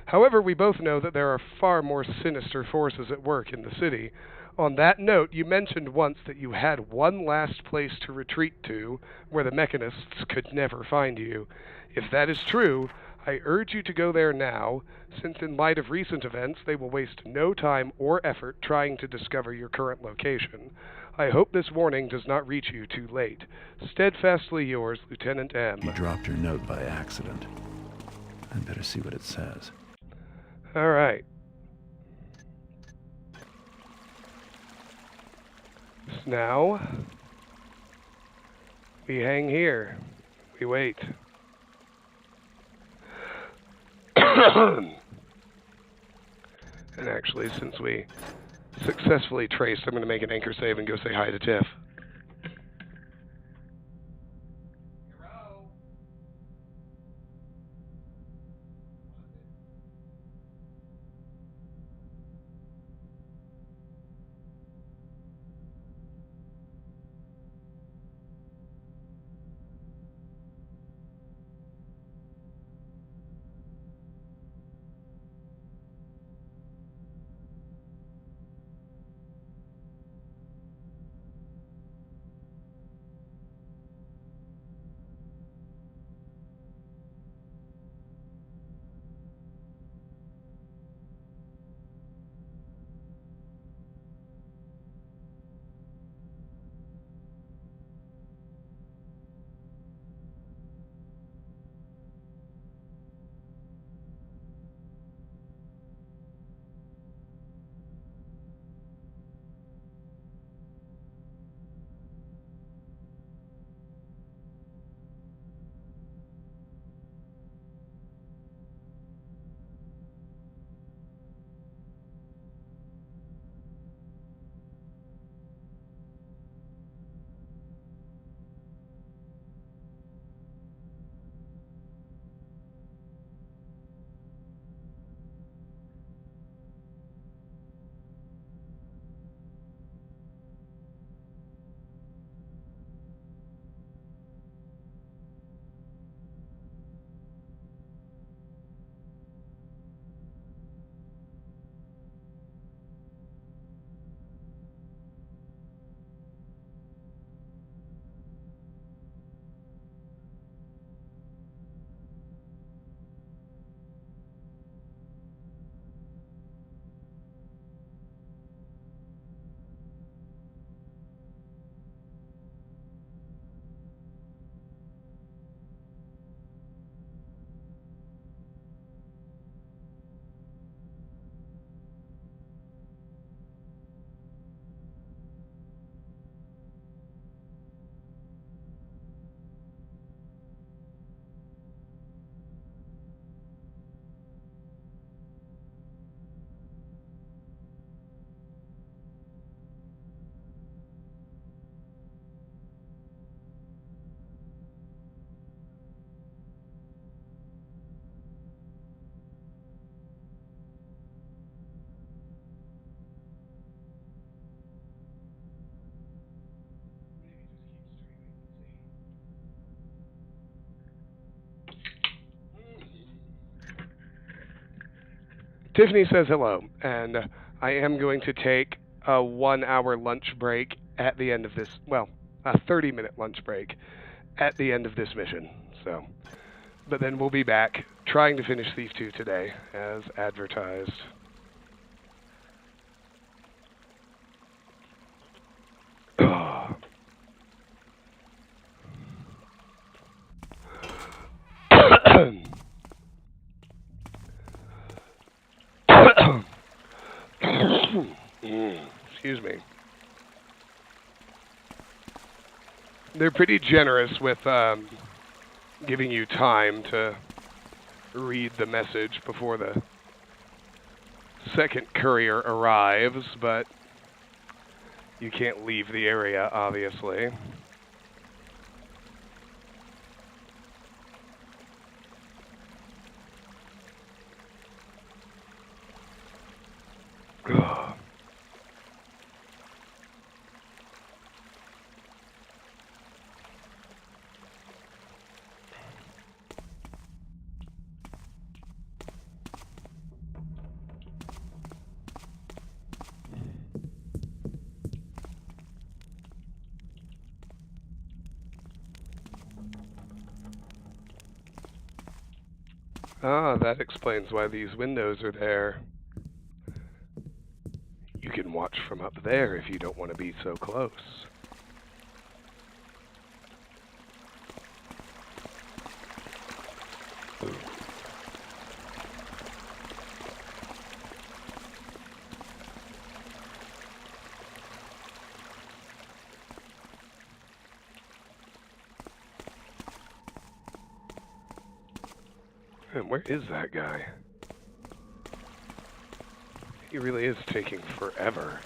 However, we both know that there are far more sinister forces at work in the city. On that note, you mentioned once that you had one last place to retreat to, where the mechanists could never find you. If that is true, I urge you to go there now, since in light of recent events, they will waste no time or effort trying to discover your current location. I hope this warning does not reach you too late. Steadfastly yours, Lieutenant M. You dropped your note by accident. I'd better see what it says. All right. So now, we hang here. We wait. And actually, since we successfully traced, I'm going to make an anchor save and go say hi to Tiff. Tiffany says hello, and I am going to take a 1 hour lunch break at the end of this, well, a 30-minute lunch break at the end of this mission. So, but then we'll be back trying to finish Thief 2 today, as advertised. Excuse me. They're pretty generous with giving you time to read the message before the second courier arrives, but you can't leave the area, obviously. Ah, that explains why these windows are there. You can watch from up there if you don't want to be so close. Man, where is that guy? He really is taking forever.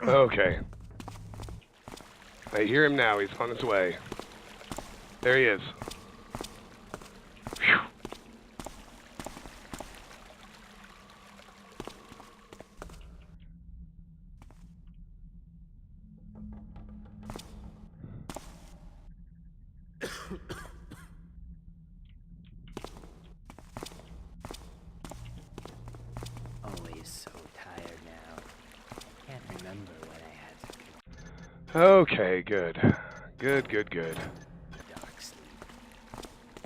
Okay. I hear him now. He's on his way. There he is. Phew. Always so tired now. Can't remember what I had to do. Okay, good. Good, good, good. Dark sleep.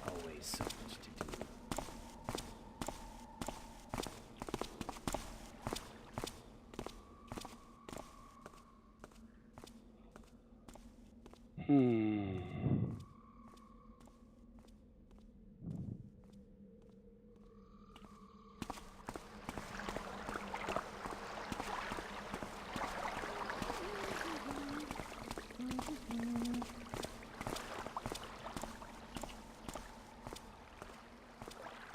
Always so much to do.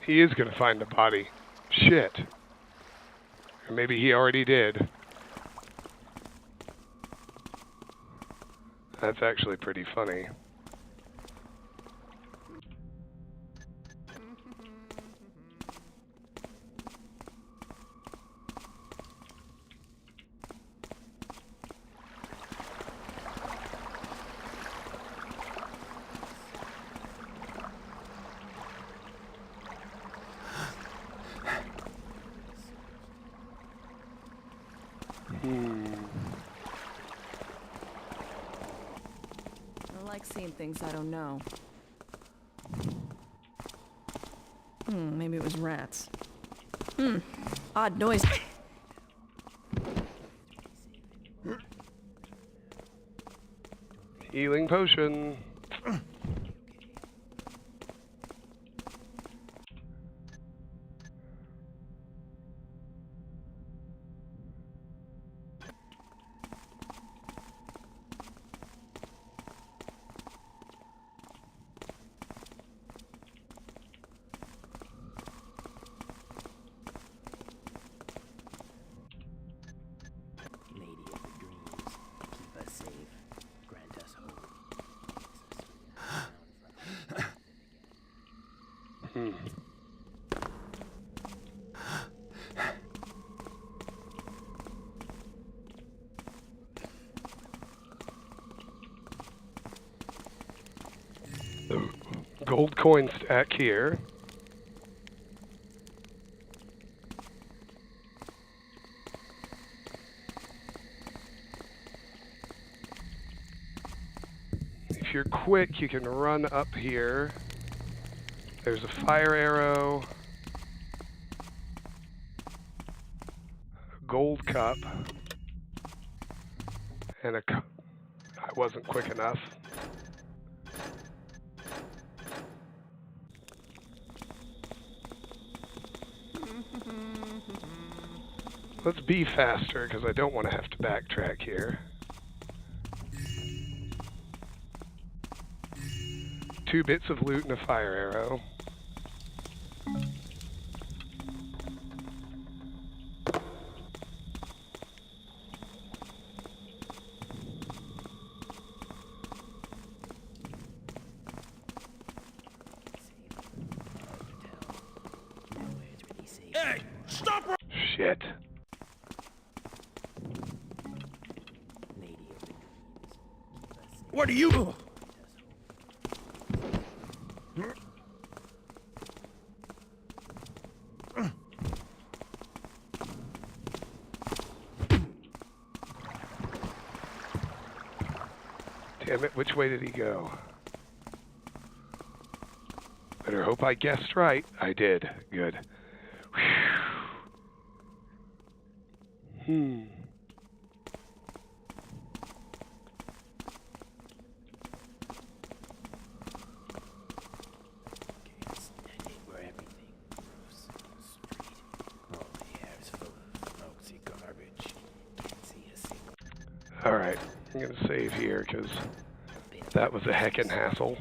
He is going to find the body. Shit. Or maybe he already did. That's actually pretty funny. I like seeing things I don't know. Maybe it was rats. Odd noise. Healing potion. gold coin stack here. If you're quick, you can run up here. There's a fire arrow, a gold cup, and a cup. I wasn't quick enough. Let's be faster, because I don't want to have to backtrack here. 2 bits of loot and a fire arrow. Hey, stop! Shit. What are you? Damn it, which way did he go? Better hope I guessed right. I did. Good. Whew. Where everything roofs, street. All the air's full of smoky garbage. Can't see a single. Alright, I'm going to save here because that was a heckin' hassle.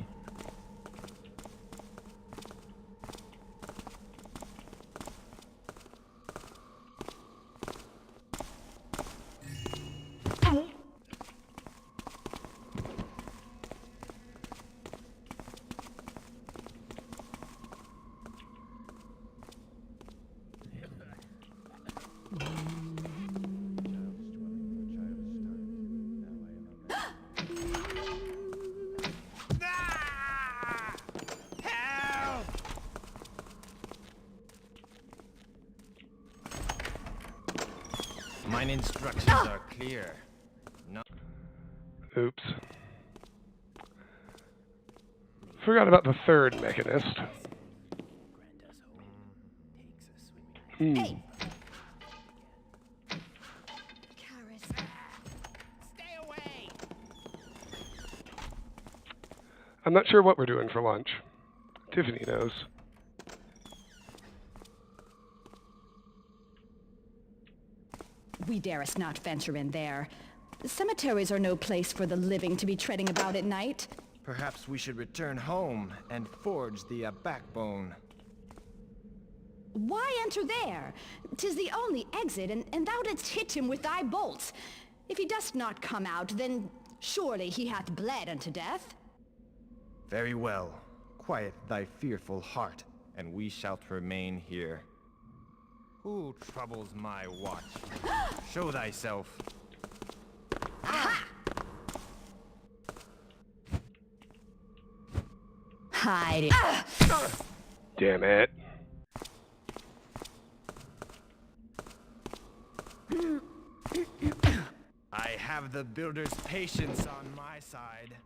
Mine instructions are clear. No. Oops. Forgot about the third mechanist. Hey! Stay away! I'm not sure what we're doing for lunch. Tiffany knows. We darest not venture in there. The cemeteries are no place for the living to be treading about at night. Perhaps we should return home and forge the backbone. Why enter there? 'Tis the only exit, and thou didst hit him with thy bolts. If he dost not come out, then surely he hath bled unto death. Very well. Quiet thy fearful heart, and we shalt remain here. Who troubles my watch? Show thyself. Hide it. Damn it. I have the builder's patience on my side.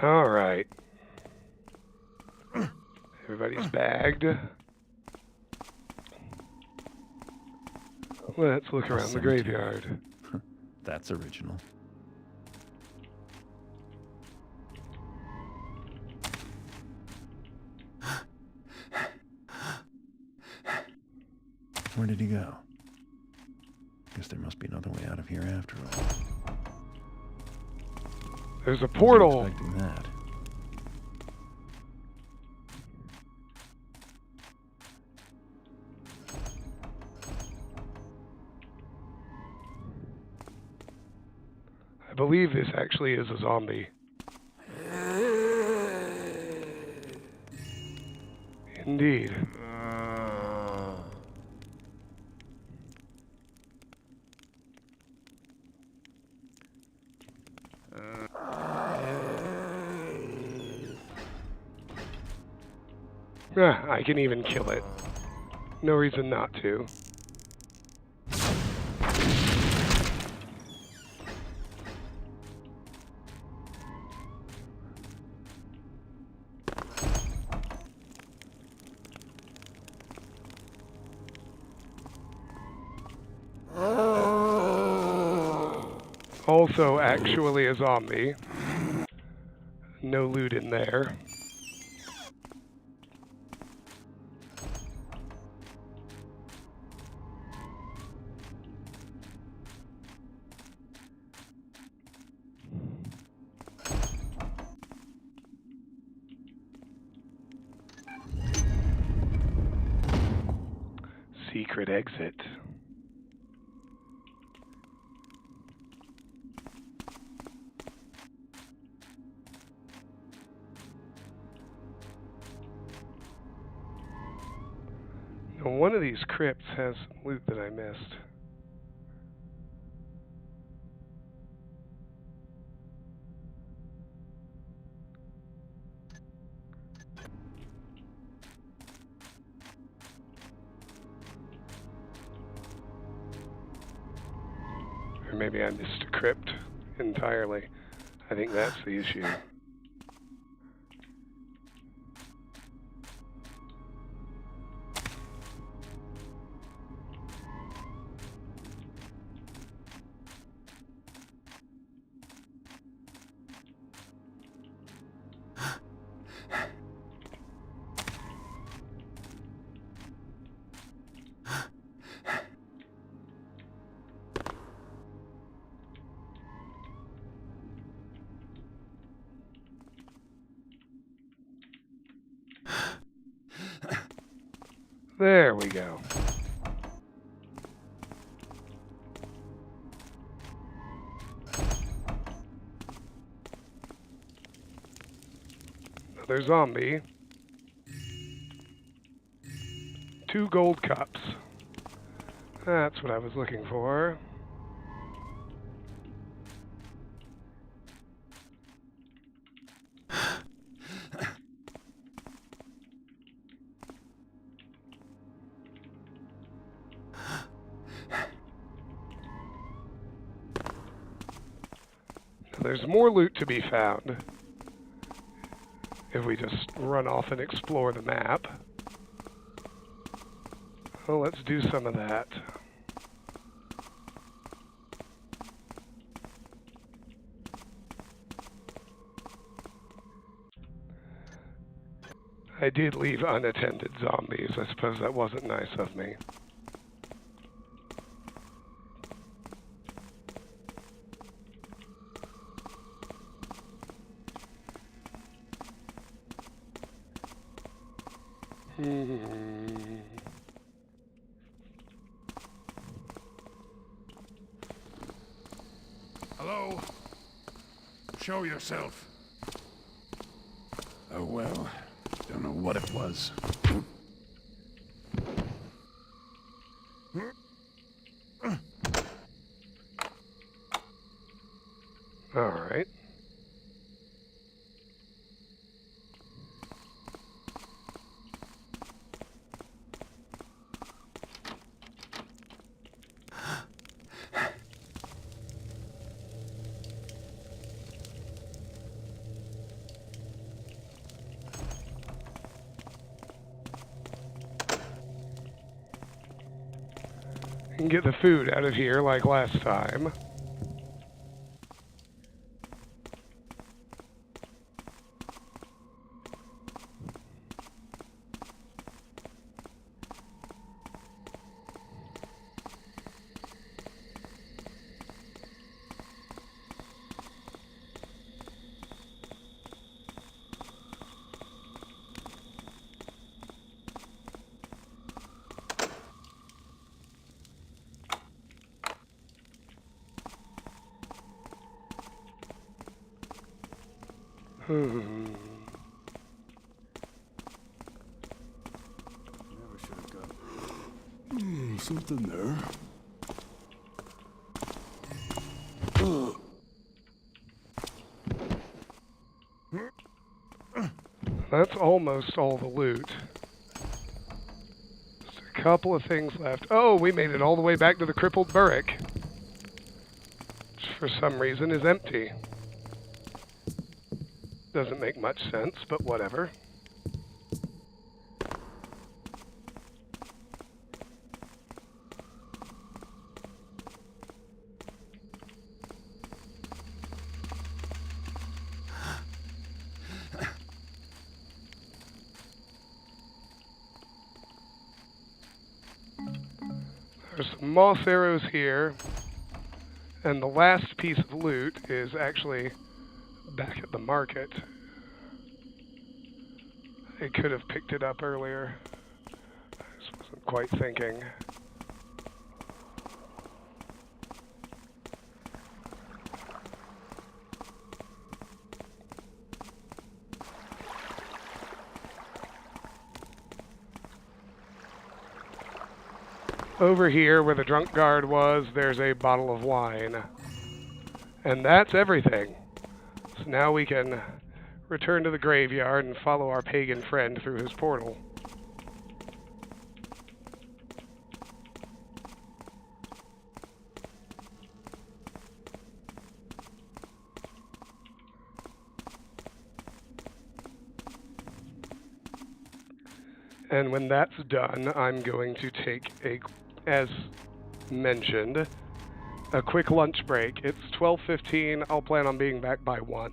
All right. Everybody's bagged. Let's look around the graveyard. That's original. Where did he go? Guess there must be another way out of here after all. There's a portal. Wasn't expecting that. I believe this actually is a zombie. Indeed. I can even kill it. No reason not to. Also actually a zombie. No loot in there. Secret exit. Now, one of these crypts has loot that I missed. Or maybe I missed a crypt entirely. I think that's the issue. There we go. Another zombie. 2 gold cups. That's what I was looking for. There's more loot to be found if we just run off and explore the map. Well, let's do some of that. I did leave unattended zombies. I suppose that wasn't nice of me. Hello? Show yourself. Oh well, don't know what it was. All right. And get the food out of here like last time. Never should have got something there. That's almost all the loot. Just a couple of things left. Oh, we made it all the way back to the crippled Burrick. Which for some reason is empty. Doesn't make much sense, but whatever. There's some moss arrows here, and the last piece of loot is actually back at the market. I could have picked it up earlier. I just wasn't quite thinking. Over here, where the drunk guard was, there's a bottle of wine. And that's everything. So now we can return to the graveyard and follow our pagan friend through his portal. And when that's done, I'm going to take as mentioned, a quick lunch break. It's 12:15. I'll plan on being back by 1.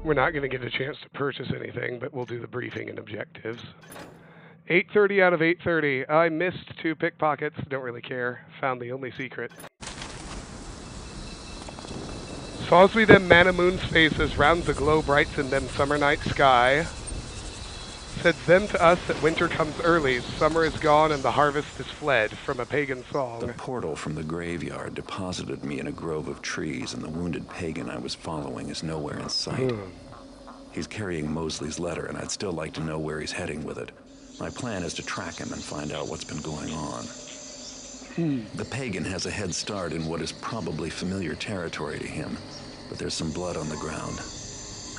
We're not going to get a chance to purchase anything, but we'll do the briefing and objectives. 8:30 out of 8:30. I missed 2 pickpockets. Don't really care. Found the only secret. Saws we them man and moon's faces round the glow brights in them summer night sky. Said them to us that winter comes early, summer is gone and the harvest is fled, from a pagan song. The portal from the graveyard deposited me in a grove of trees, and the wounded pagan I was following is nowhere in sight. He's carrying Mosley's letter, and I'd still like to know where he's heading with it. My plan is to track him and find out what's been going on. The pagan has a head start in what is probably familiar territory to him, but there's some blood on the ground.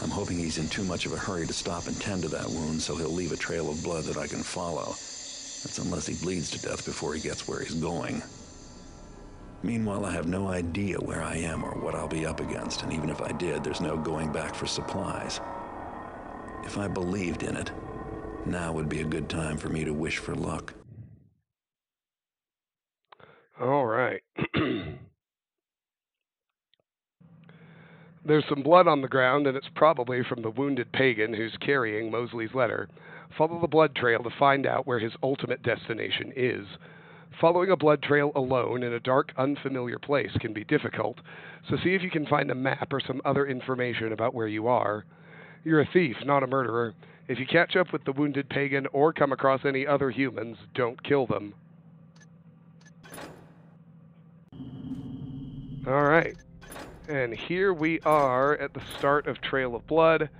I'm hoping he's in too much of a hurry to stop and tend to that wound, so he'll leave a trail of blood that I can follow. That's unless he bleeds to death before he gets where he's going. Meanwhile, I have no idea where I am or what I'll be up against, and even if I did, there's no going back for supplies. If I believed in it, now would be a good time for me to wish for luck. All right. There's some blood on the ground, and it's probably from the wounded pagan who's carrying Mosley's letter. Follow the blood trail to find out where his ultimate destination is. Following a blood trail alone in a dark, unfamiliar place can be difficult, so see if you can find a map or some other information about where you are. You're a thief, not a murderer. If you catch up with the wounded pagan or come across any other humans, don't kill them. All right. And here we are at the start of Trail of Blood.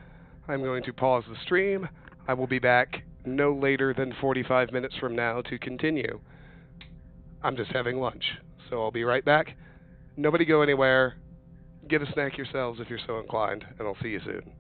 I'm going to pause the stream. I will be back no later than 45 minutes from now to continue. I'm just having lunch, so I'll be right back. Nobody go anywhere. Get a snack yourselves if you're so inclined, and I'll see you soon.